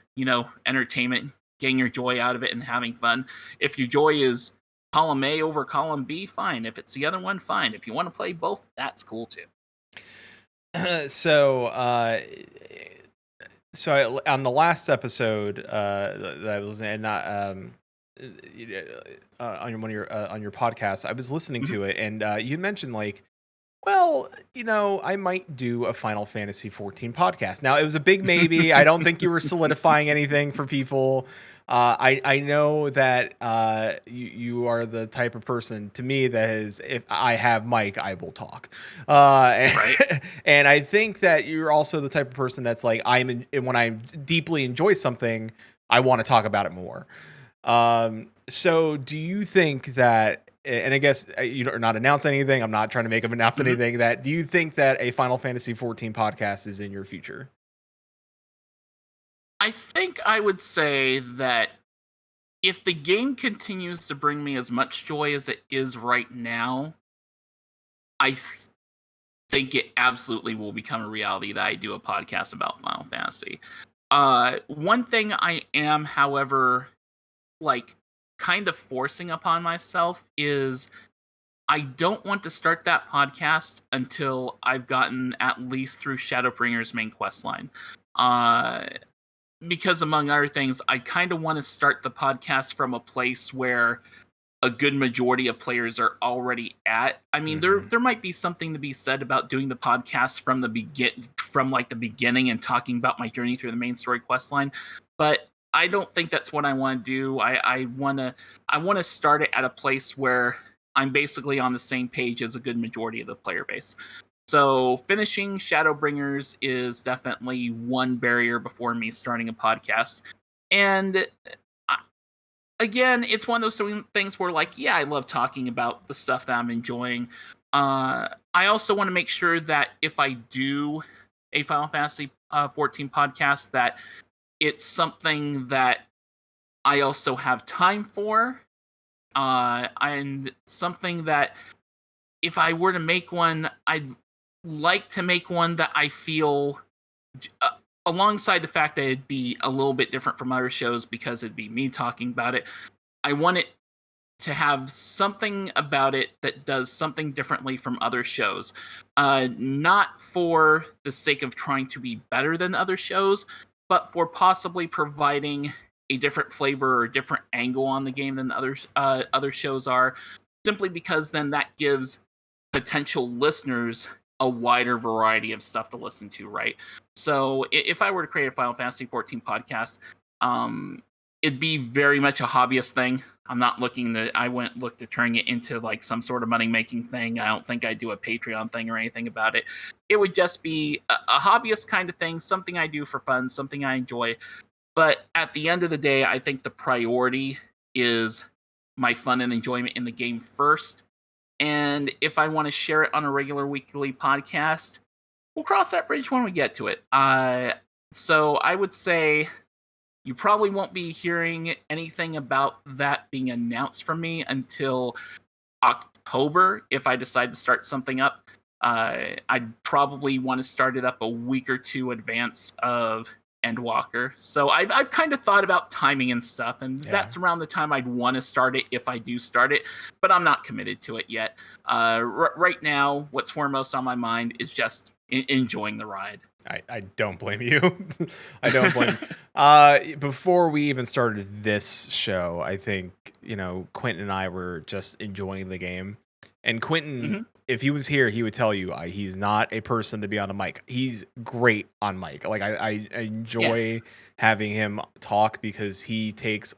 Speaker 3: entertainment, getting your joy out of it and having fun. If your joy is column A over column B, fine. If it's the other one, fine. If you want to play both, that's cool too.
Speaker 1: So on the last episode that was not on one of your on your podcast, I was listening to it, and you mentioned like, well, I might do a Final Fantasy 14 podcast. Now, it was a big maybe. I don't think you were solidifying anything for people. I know that you are the type of person to me that is, if I have Mike, I will talk.
Speaker 3: Right.
Speaker 1: And I think that you're also the type of person that's like, when I deeply enjoy something, I want to talk about it more. So do you think that, and I guess you're not announcing anything, I'm not trying to make him announce anything, that do you think that a Final Fantasy 14 podcast is in your future?
Speaker 3: I think I would say that if the game continues to bring me as much joy as it is right now, I think it absolutely will become a reality that I do a podcast about Final Fantasy. One thing I am, however, like kind of forcing upon myself is I don't want to start that podcast until I've gotten at least through Shadowbringer's main quest line. Because among other things, I kind of want to start the podcast from a place where a good majority of players are already at. I mean, there might be something to be said about doing the podcast from the beginning and talking about my journey through the main story quest line, but I don't think that's what I want to do. I want to start it at a place where I'm basically on the same page as a good majority of the player base. So finishing Shadowbringers is definitely one barrier before me starting a podcast. And again, it's one of those things where, like, yeah, I love talking about the stuff that I'm enjoying. I also want to make sure that if I do a Final Fantasy 14 podcast, that it's something that I also have time for, and something that if I were to make one, I'd like to make one that I feel, alongside the fact that it'd be a little bit different from other shows because it'd be me talking about it, I want it to have something about it that does something differently from other shows. Not for the sake of trying to be better than other shows, but for possibly providing a different flavor or a different angle on the game than other shows are, simply because then that gives potential listeners a wider variety of stuff to listen to, right? So if I were to create a Final Fantasy 14 podcast, it'd be very much a hobbyist thing. I wouldn't look to turn it into like some sort of money-making thing. I don't think I'd do a Patreon thing or anything about it. It would just be a hobbyist kind of thing, something I do for fun, something I enjoy. But at the end of the day, I think the priority is my fun and enjoyment in the game first. And if I want to share it on a regular weekly podcast, we'll cross that bridge when we get to it. So I would say you probably won't be hearing anything about that being announced from me until October if I decide to start something up. I'd probably want to start it up a week or two advance of Endwalker. So I've kind of thought about timing and stuff, and
Speaker 1: Yeah.
Speaker 3: that's around the time I'd want to start it if I do start it, but I'm not committed to it yet. Right now, what's foremost on my mind is just enjoying the ride.
Speaker 1: I don't blame you. I don't blame you. Before we even started this show, I think, Quentin and I were just enjoying the game. And Quentin, if he was here, he would tell you he's not a person to be on a mic. He's great on mic. Like I enjoy having him talk because he takes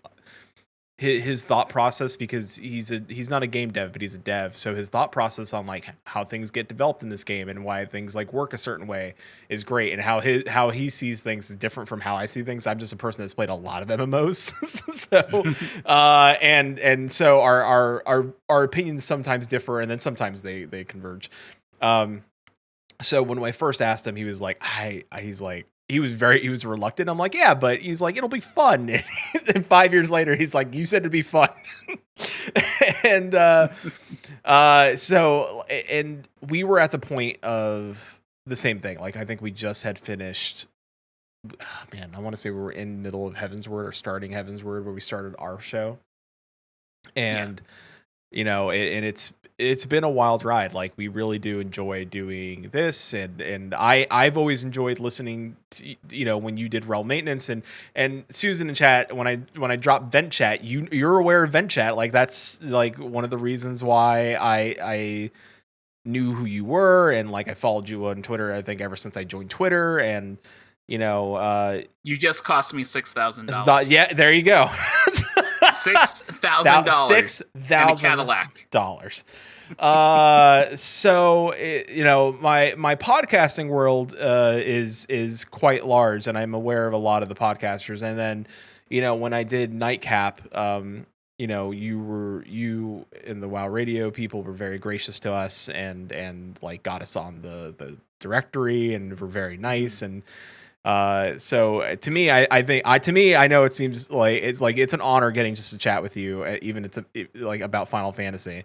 Speaker 1: his thought process, because he's not a game dev, but he's a dev. So his thought process on like how things get developed in this game and why things like work a certain way is great. And how he sees things is different from how I see things. I'm just a person that's played a lot of MMOs. So, and so our opinions sometimes differ, and then sometimes they converge. So when I first asked him, he was like, he was reluctant. I'm like, yeah, but he's like, it'll be fun. And 5 years later, he's like, you said it'd be fun. And so we were at the point of the same thing. Like, I think we just had finished. Man, I want to say we were in middle of Heavensward or starting Heavensward, where we started our show. And it's been a wild ride. Like, we really do enjoy doing this, and I've always enjoyed listening to, when you did Realm Maintenance, and Susan in chat, when I dropped Vent Chat, you're aware of Vent Chat. Like, that's like one of the reasons why I knew who you were, and like I followed you on Twitter, I think ever since I joined Twitter. And you
Speaker 3: just cost me $6,000.
Speaker 1: Yeah, there you go.
Speaker 3: $6,000. $6,000 Cadillac.
Speaker 1: So my podcasting world is quite large, and I'm aware of a lot of the podcasters. And then when I did Nightcap, you and the WoW Radio people were very gracious to us, and like got us on the directory, and were very nice. And so to me, I know it seems like it's an honor getting just to chat with you, even like about Final Fantasy.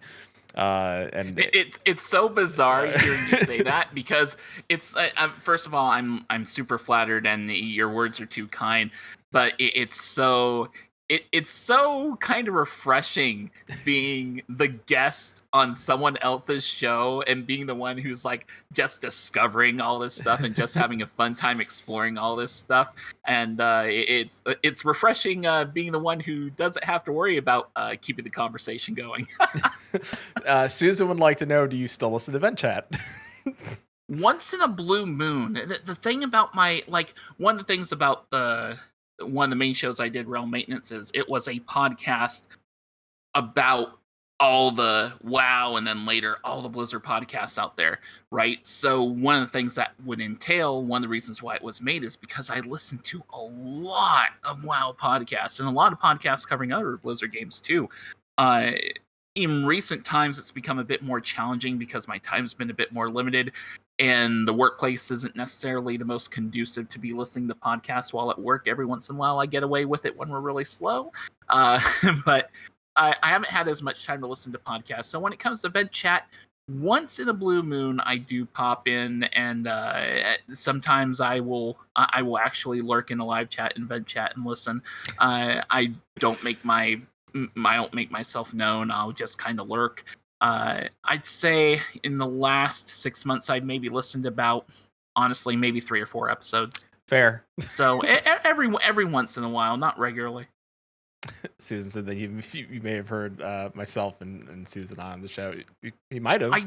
Speaker 1: And
Speaker 3: it's so bizarre hearing you say that, because it's first of all, I'm super flattered, and your words are too kind, but it's so kind of refreshing being the guest on someone else's show and being the one who's like just discovering all this stuff and just having a fun time exploring all this stuff. And it's refreshing being the one who doesn't have to worry about keeping the conversation going.
Speaker 1: Susan would like to know, do you still listen to Vent Chat?
Speaker 3: Once in a blue moon. The thing about one of the things about one of the main shows I did, Realm Maintenance, is it was a podcast about all the WoW and then later all the Blizzard podcasts out there, right? So one of the things that would entail, one of the reasons why it was made, is because I listened to a lot of WoW podcasts and a lot of podcasts covering other Blizzard games too. In recent times, it's become a bit more challenging because my time's been a bit more limited, and the workplace isn't necessarily the most conducive to be listening to podcasts while at work. Every once in a while, I get away with it when we're really slow. But I haven't had as much time to listen to podcasts. So when it comes to Vent Chat, once in a blue moon, I do pop in, and sometimes I will actually lurk in a live chat and Vent Chat and listen. I don't make myself known. I'll just kind of lurk. I'd say in the last 6 months, I've maybe listened about, honestly, maybe 3 or 4 episodes.
Speaker 1: Fair.
Speaker 3: So every once in a while, not regularly.
Speaker 1: Susan said that you may have heard myself and Susan on the show. You might have.
Speaker 3: I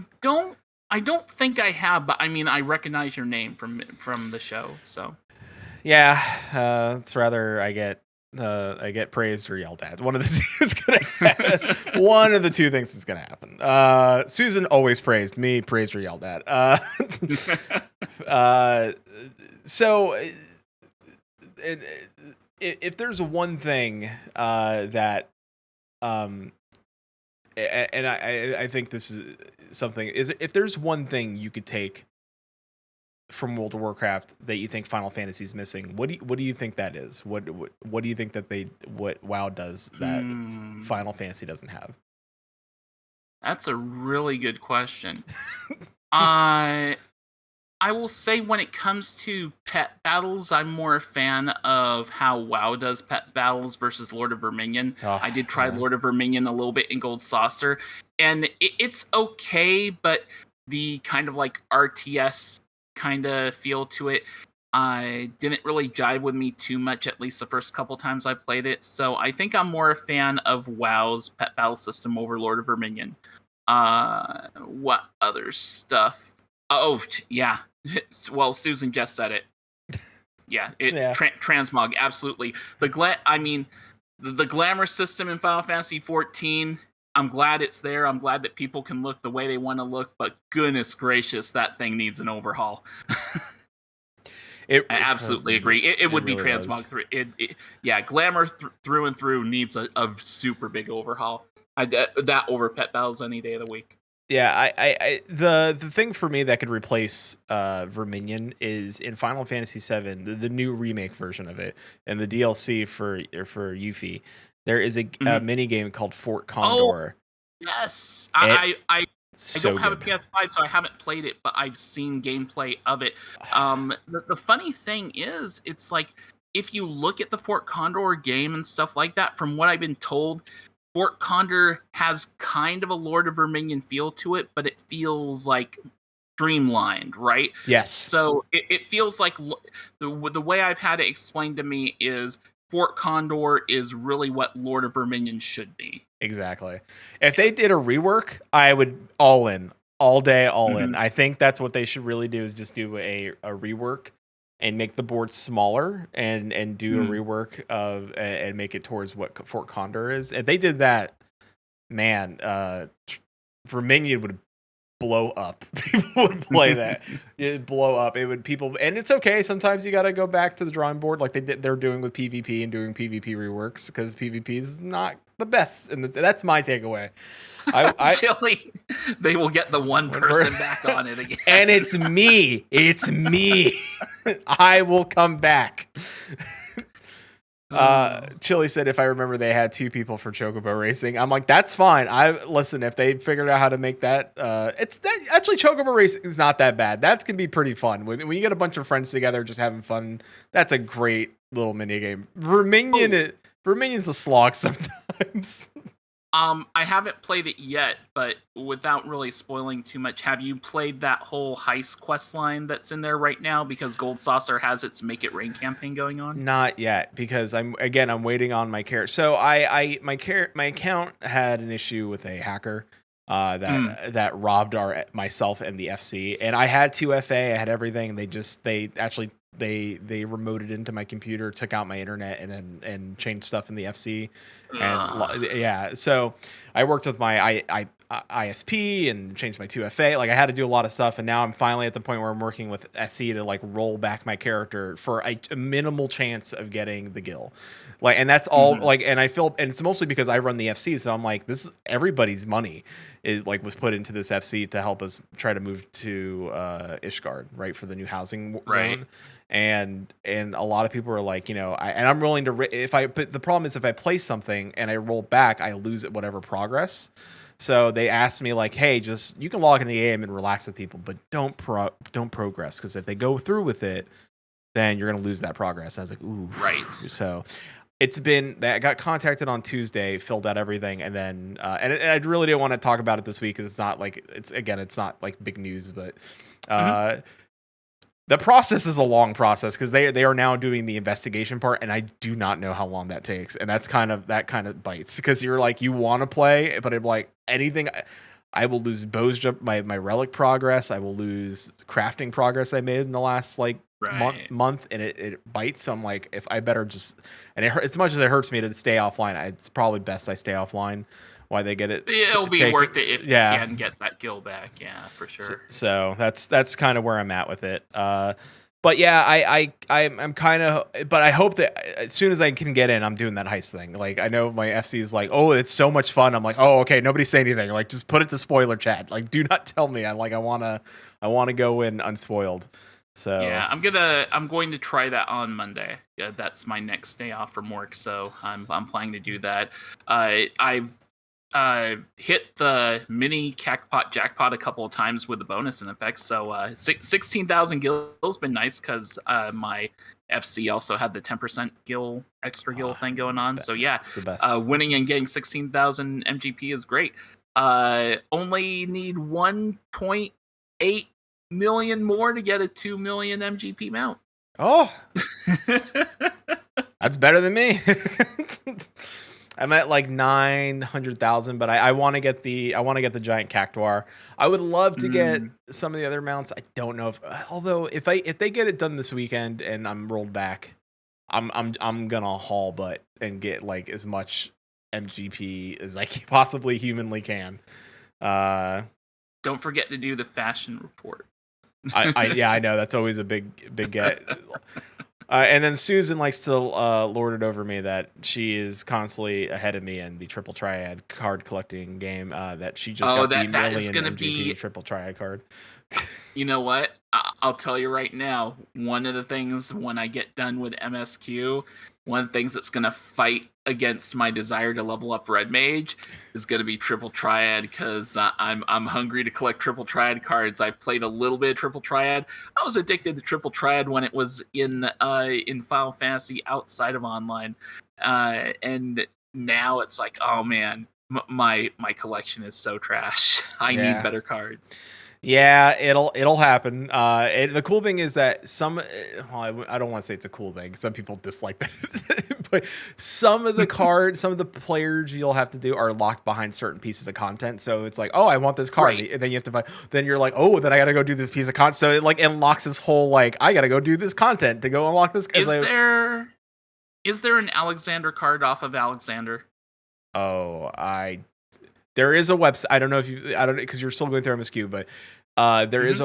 Speaker 3: don't think I have, but I mean, I recognize your name from the show. So
Speaker 1: yeah, it's rather I get praised or yelled at. One of the two is gonna happen. One of the two things is gonna happen. Susan always praised me, praised or yelled at. So if there's one thing that and I think this is something, is if there's one thing you could take from World of Warcraft that you think Final Fantasy is missing, what do you think that is? What do you think that what WoW does that Final Fantasy doesn't have?
Speaker 3: That's a really good question. I will say when it comes to pet battles, I'm more a fan of how WoW does pet battles versus Lord of Verminion.
Speaker 1: Oh,
Speaker 3: I did try
Speaker 1: yeah.
Speaker 3: Lord of Verminion a little bit in Gold Saucer, and it's okay, but the kind of like RTS kind of feel to it, I didn't really jive with me too much, at least the first couple times I played it. So I think I'm more a fan of WoW's pet battle system over Lord of Verminion. What other stuff? Oh, yeah. Well, Susan just said it. Yeah,
Speaker 1: Yeah.
Speaker 3: transmog, absolutely. The glamour system in Final Fantasy 14. I'm glad it's there. I'm glad that people can look the way they want to look, but goodness gracious, that thing needs an overhaul. I absolutely agree. It would
Speaker 1: really
Speaker 3: be transmog
Speaker 1: does.
Speaker 3: yeah, glamour through and through needs a super big overhaul. That over pet battles any day of the week.
Speaker 1: Yeah, the thing for me that could replace Verminion is in Final Fantasy VII, the new remake version of it, and the DLC for Yuffie. There is a mini game called Fort Condor.
Speaker 3: Yes, I
Speaker 1: So
Speaker 3: don't have a
Speaker 1: good.
Speaker 3: PS5, so I haven't played it, but I've seen gameplay of it. The funny thing is, it's like if you look at the Fort Condor game and stuff like that, from what I've been told, Fort Condor has kind of a Lord of Verminion feel to it, but it feels like streamlined, right?
Speaker 1: Yes.
Speaker 3: So it feels like the way I've had it explained to me is Fort Condor is really what Lord of Verminion should be.
Speaker 1: Exactly. If they did a rework, I would all in, all day, all in. I think that's what they should really do is just do a rework and make the board smaller and do a rework of and make it towards what Fort Condor is. If they did that, man, Verminion would blow up. People would play that. It'd blow up. It would and it's okay. Sometimes you got to go back to the drawing board, like they're doing with PvP and doing PvP reworks because PvP is not the best, and that's my takeaway.
Speaker 3: Chili, they will get the one person back on it again,
Speaker 1: and it's me. It's me. I will come back. Chili said, if I remember, they had 2 people for Chocobo racing. I'm like, that's fine. Listen, if they figured out how to make that, actually Chocobo racing is not that bad. That can be pretty fun when you get a bunch of friends together just having fun. That's a great little mini game. Verminion's a slog sometimes.
Speaker 3: I haven't played it yet, but without really spoiling too much, have you played that whole heist quest line that's in there right now? Because Gold Saucer has its Make It Rain campaign going on.
Speaker 1: Not yet, because I'm waiting on my character. So my account had an issue with a hacker that robbed myself and the FC, and I had 2FA, I had everything, and they remoted into my computer, took out my internet, and changed stuff in the FC. And so I worked with my ISP and changed my 2FA. Like I had to do a lot of stuff, and now I'm finally at the point where I'm working with SE to like roll back my character for a minimal chance of getting the gil. Like, and that's all. Like, and I feel, and it's mostly because I run the FC, so I'm like, this everybody's money was put into this FC to help us try to move to Ishgard, right, for the new housing zone. And a lot of people are like, I'm willing to but the problem is if I play something and I roll back, I lose at whatever progress. So they asked me like, hey, just you can log in the game and relax with people, but don't progress, because if they go through with it, then you're gonna lose that progress. And I was like, ooh,
Speaker 3: right.
Speaker 1: So it's been that I got contacted on Tuesday, filled out everything, and then and I really didn't want to talk about it this week because it's not like it's not like big news, but the process is a long process because they are now doing the investigation part, and I do not know how long that takes, and that kind of bites because you're like you want to play, but I'm like anything. I will lose my relic progress. I will lose crafting progress I made in the last month, and it bites. So I'm like, if I better just, and as much as it hurts me to stay offline, it's probably best I stay offline. Why they get it?
Speaker 3: It'll be worth it if you can get that gil back. Yeah, for sure.
Speaker 1: So that's kind of where I'm at with it. But yeah, I'm kind of, but I hope that as soon as I can get in, I'm doing that heist thing. Like I know my FC is like, oh, it's so much fun. I'm like, oh, okay, nobody say anything. Like just put it to spoiler chat. Like do not tell me. I wanna go in unspoiled. So
Speaker 3: yeah, I'm going to try that on Monday. Yeah, that's my next day off from work, so I'm planning to do that. I've hit the mini jackpot a couple of times with the bonus in effect. So 16,000 gil's been nice because my FC also had the 10% extra gil thing going on. So yeah,
Speaker 1: It's the best.
Speaker 3: winning and getting 16,000 MGP is great. Only need 1.8 million more to get a 2 million MGP mount.
Speaker 1: Oh, that's better than me. I'm at like 900,000, but I want to get the giant cactuar. I would love to get some of the other mounts. I don't know although if they get it done this weekend and I'm rolled back, I'm gonna haul butt and get like as much MGP as I possibly humanly can.
Speaker 3: Don't forget to do the fashion report.
Speaker 1: I know that's always a big get. And then Susan likes to lord it over me that she is constantly ahead of me in the triple triad card collecting game. That she just got the million MGP triple triad card.
Speaker 3: You know what? I'll tell you right now. One of the things when I get done with MSQ, one of the things that's gonna fight against my desire to level up Red Mage is gonna be triple triad because I'm hungry to collect triple triad cards. I've played a little bit of triple triad. I was addicted to triple triad when it was in Final Fantasy outside of online, and now it's like, oh man, my collection is so trash. I need better cards.
Speaker 1: Yeah, it'll happen. The cool thing is that I don't want to say it's a cool thing. Some people dislike that, but some of the players you'll have to do are locked behind certain pieces of content. So it's like, oh, I want this card, and then you have to find. Then you're like, oh, then I got to go do this piece of content. So it like unlocks this whole like I got to go do this content to go unlock this.
Speaker 3: Is there an Alexander card off of Alexander?
Speaker 1: Oh, there is a website. I don't know because you're still going through MSQ, but there is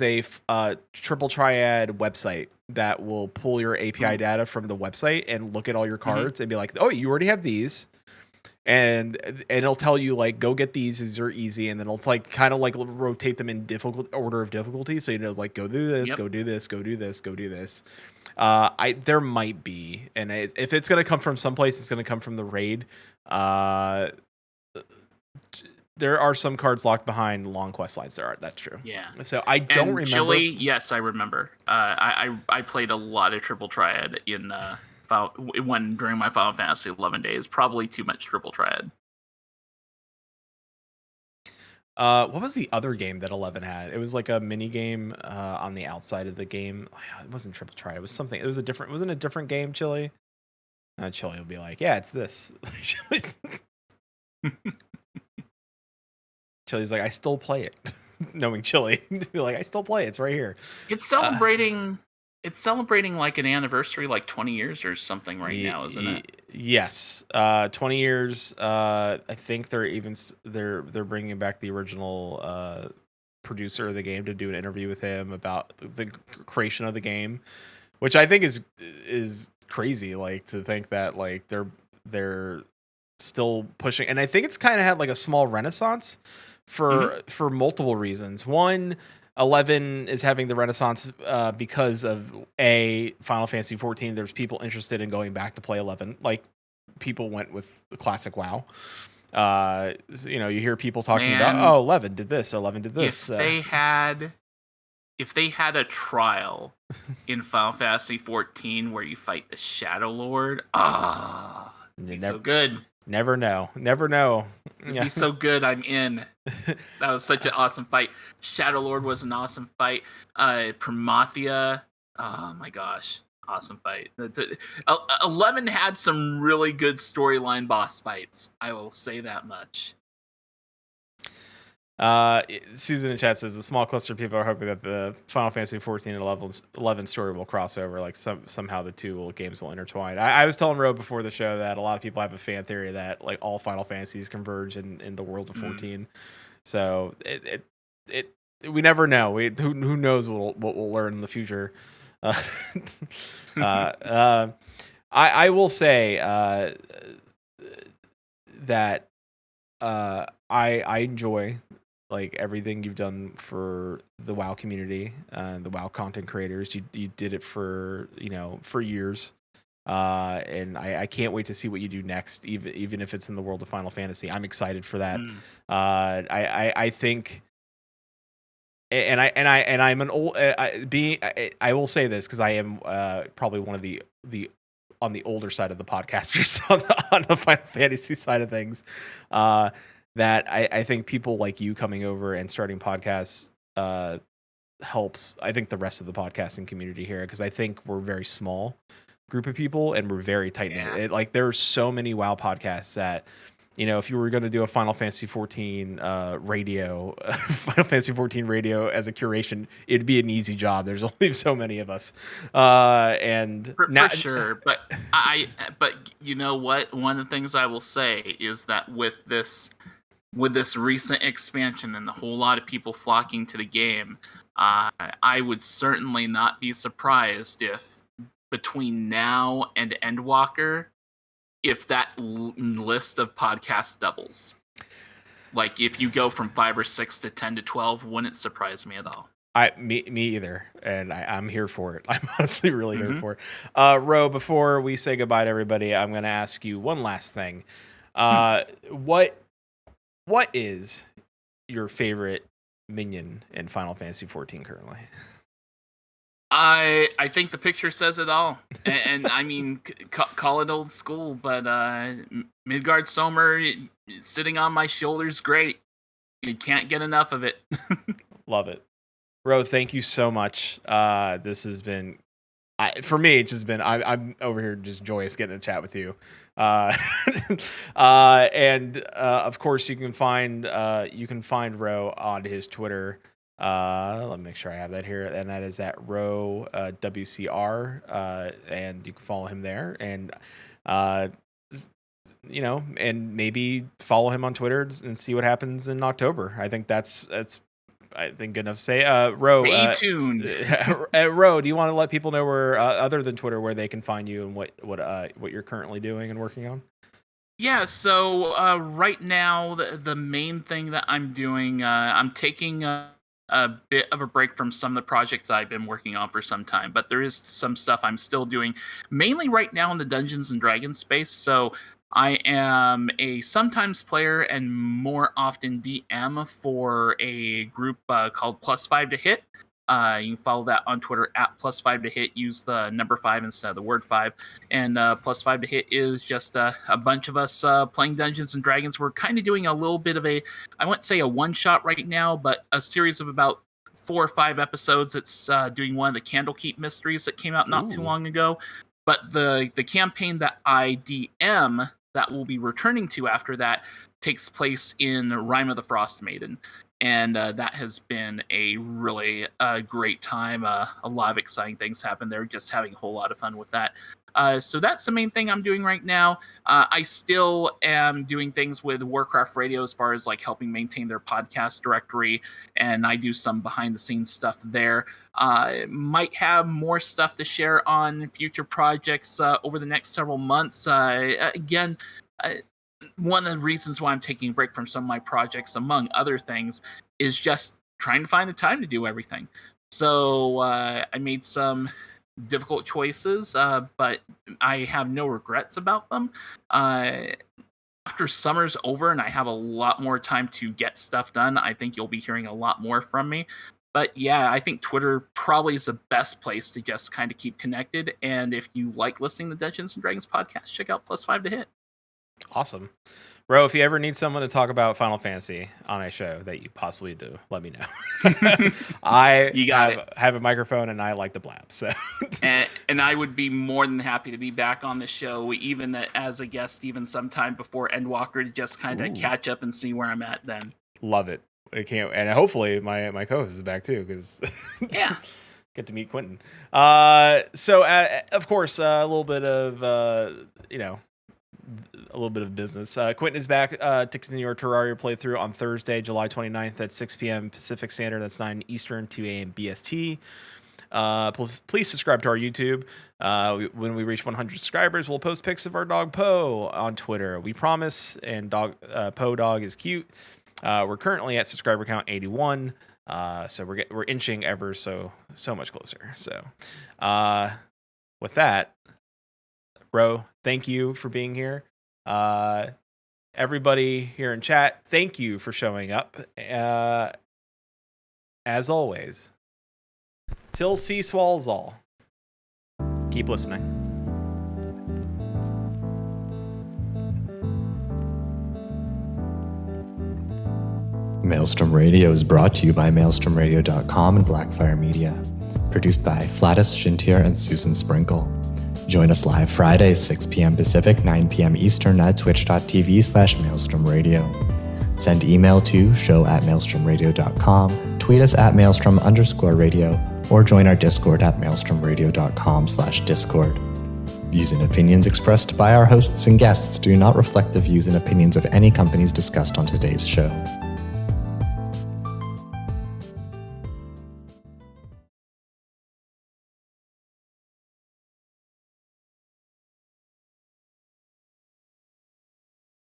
Speaker 1: a triple triad website that will pull your API data from the website and look at all your cards and be like, oh, you already have these, and it'll tell you like go get these are easy, and then it'll like kind of like rotate them in order of difficulty, so you know like go do this, go do this, go do this, go do this. There might be, and if it's gonna come from someplace, it's gonna come from the raid. There are some cards locked behind long quest lines. That's true.
Speaker 3: Yeah.
Speaker 1: So I don't remember.
Speaker 3: Chile, yes, I remember. I played a lot of triple triad during my Final Fantasy 11 days. Probably too much triple triad.
Speaker 1: What was the other game that 11 had? It was like a mini game on the outside of the game. It wasn't triple triad. It was something. It was wasn't a different game. Chile. Chile will be like, yeah, it's this. Chili's like, I still play it. Knowing Chili, be like, I still play it. It's right here.
Speaker 3: It's celebrating. It's celebrating like an anniversary, like 20 years or something right now, isn't it?
Speaker 1: Yes, 20 years. I think they're bringing back the original producer of the game to do an interview with him about the creation of the game, which I think is crazy. Like to think that like they're still pushing, and I think it's kind of had like a small renaissance for multiple reasons. One, 11 is having the renaissance because of Final Fantasy 14. There's people interested in going back to play 11. Like people went with the classic WoW. You hear people talking about, oh, 11 did this, 11 did this.
Speaker 3: If they had a trial in Final Fantasy 14 where you fight the Shadow Lord, so good.
Speaker 1: Never know.
Speaker 3: It'd be so good. I'm in. That was such an awesome fight. Shadow Lord was an awesome fight. Promathia. Oh my gosh. Awesome fight. 11 had some really good storyline boss fights. I will say that much.
Speaker 1: Susan in chat says a small cluster of people are hoping that the Final Fantasy 14 and 11 story will cross over. Like somehow the two games will intertwine. I was telling Ro before the show that a lot of people have a fan theory that like all Final Fantasies converge in the world of 14. So we never know. Who knows what we'll learn in the future. I will say that I enjoy like everything you've done for the WoW community and the WoW content creators. You did it for years, And I can't wait to see what you do next, even if it's in the world of Final Fantasy. I'm excited for that.
Speaker 3: Mm.
Speaker 1: I think, and I'm an old I will say this because I am probably one of the on the older side of the podcasters on the Final Fantasy side of things. That I think people like you coming over and starting podcasts helps. I think the rest of the podcasting community here, because I think we're very small group of people and we're very tight knit.
Speaker 3: Yeah.
Speaker 1: Like there are so many WoW podcasts that, if you were going to do a Final Fantasy 14 radio, Final Fantasy 14 radio as a curation, it'd be an easy job. There's only so many of us, and
Speaker 3: For sure. But but you know what? One of the things I will say is that with this recent expansion and the whole lot of people flocking to the game, I would certainly not be surprised if between now and Endwalker, if that list of podcasts doubles. Like if you go from 5 or 6 to 10 to 12, wouldn't surprise me at all.
Speaker 1: Me either, and I'm here for it. I'm honestly really here for it. Ro, before we say goodbye to everybody, I'm going to ask you one last thing. What is your favorite minion in Final Fantasy 14 currently?
Speaker 3: I think the picture says it all, and I mean, call it old school, but Midgard Sommer sitting on my shoulders, great. You can't get enough of it.
Speaker 1: Love it, Ro. Thank you so much. This has been, for me, it's just been. I'm over here just joyous getting to chat with you. And of course, you can find Ro on his Twitter. Let me make sure I have that here, and that is at RhoWCR, and you can follow him there, and and maybe follow him on Twitter and see what happens in October. I think that's I think good enough to say. Ro,
Speaker 3: stay tuned.
Speaker 1: Ro, do you want to let people know where, other than Twitter, where they can find you and what you're currently doing and working on?
Speaker 3: Yeah, so right now the main thing that I'm doing, I'm taking a bit of a break from some of the projects I've been working on for some time, but there is some stuff I'm still doing, mainly right now in the Dungeons and Dragons space. So I am a sometimes player and more often DM for a group called Plus 5 to Hit. You can follow that on Twitter at Plus 5 to Hit. Use the number 5 instead of the word 5. And Plus 5 to Hit is just a bunch of us playing Dungeons and Dragons. We're kind of doing a little bit of I wouldn't say a one-shot right now, but a series of about 4 or 5 episodes. It's doing one of the Candlekeep mysteries that came out not too long ago. But the campaign that I DM that we'll be returning to after that takes place in Rime of the Frost Maiden. And that has been a really great time. A lot of exciting things happen there. Just having a whole lot of fun with that. So that's the main thing I'm doing right now. I still am doing things with Warcraft Radio as far as like helping maintain their podcast directory, and I do some behind the scenes stuff there. Might have more stuff to share on future projects over the next several months. Again, one of the reasons why I'm taking a break from some of my projects, among other things, is just trying to find the time to do everything. So I made some difficult choices, but I have no regrets about them. After summer's over and I have a lot more time to get stuff done, I think you'll be hearing a lot more from me. But yeah, I think Twitter probably is the best place to just kind of keep connected. And if you like listening to the Dungeons and Dragons podcast, check out Plus 5 to Hit.
Speaker 1: Awesome. Ro, if you ever need someone to talk about Final Fantasy on a show that you possibly do, let me know. I have a microphone and I like to blab. So,
Speaker 3: and I would be more than happy to be back on the show, even as a guest, even sometime before Endwalker, to just kind of catch up and see where I'm at then.
Speaker 1: Love it. I can't, and hopefully my co-host is back too, because
Speaker 3: yeah,
Speaker 1: get to meet Quentin. So of course, a little bit of a little bit of business. Quentin is back to continue our Terraria playthrough on Thursday, July 29th at 6 p.m. Pacific Standard. That's 9 Eastern, 2 a.m. BST. Please subscribe to our YouTube. When we reach 100 subscribers, we'll post pics of our dog Poe on Twitter. We promise. And Poe dog is cute. We're currently at subscriber count 81. So we're inching ever so much closer. So with that, Ro, thank you for being here. Everybody here in chat, thank you for showing up. As always, till sea swallows all. Keep listening.
Speaker 4: Maelstrom Radio is brought to you by maelstromradio.com and Blackfire Media. Produced by Flatus, Shintier, and Susan Sprinkle. Join us live Fridays, 6 p.m. Pacific, 9 p.m. Eastern at twitch.tv/maelstromradio. Send email to show@maelstromradio.com, tweet us at maelstrom_radio, or join our Discord at maelstromradio.com/discord. Views and opinions expressed by our hosts and guests do not reflect the views and opinions of any companies discussed on today's show.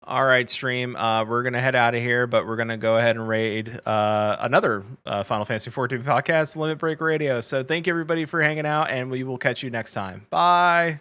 Speaker 1: All right, stream. We're gonna head out of here, but we're gonna go ahead and raid another Final Fantasy XIV podcast, Limit Break Radio. So thank you everybody for hanging out, and we will catch you next time. Bye.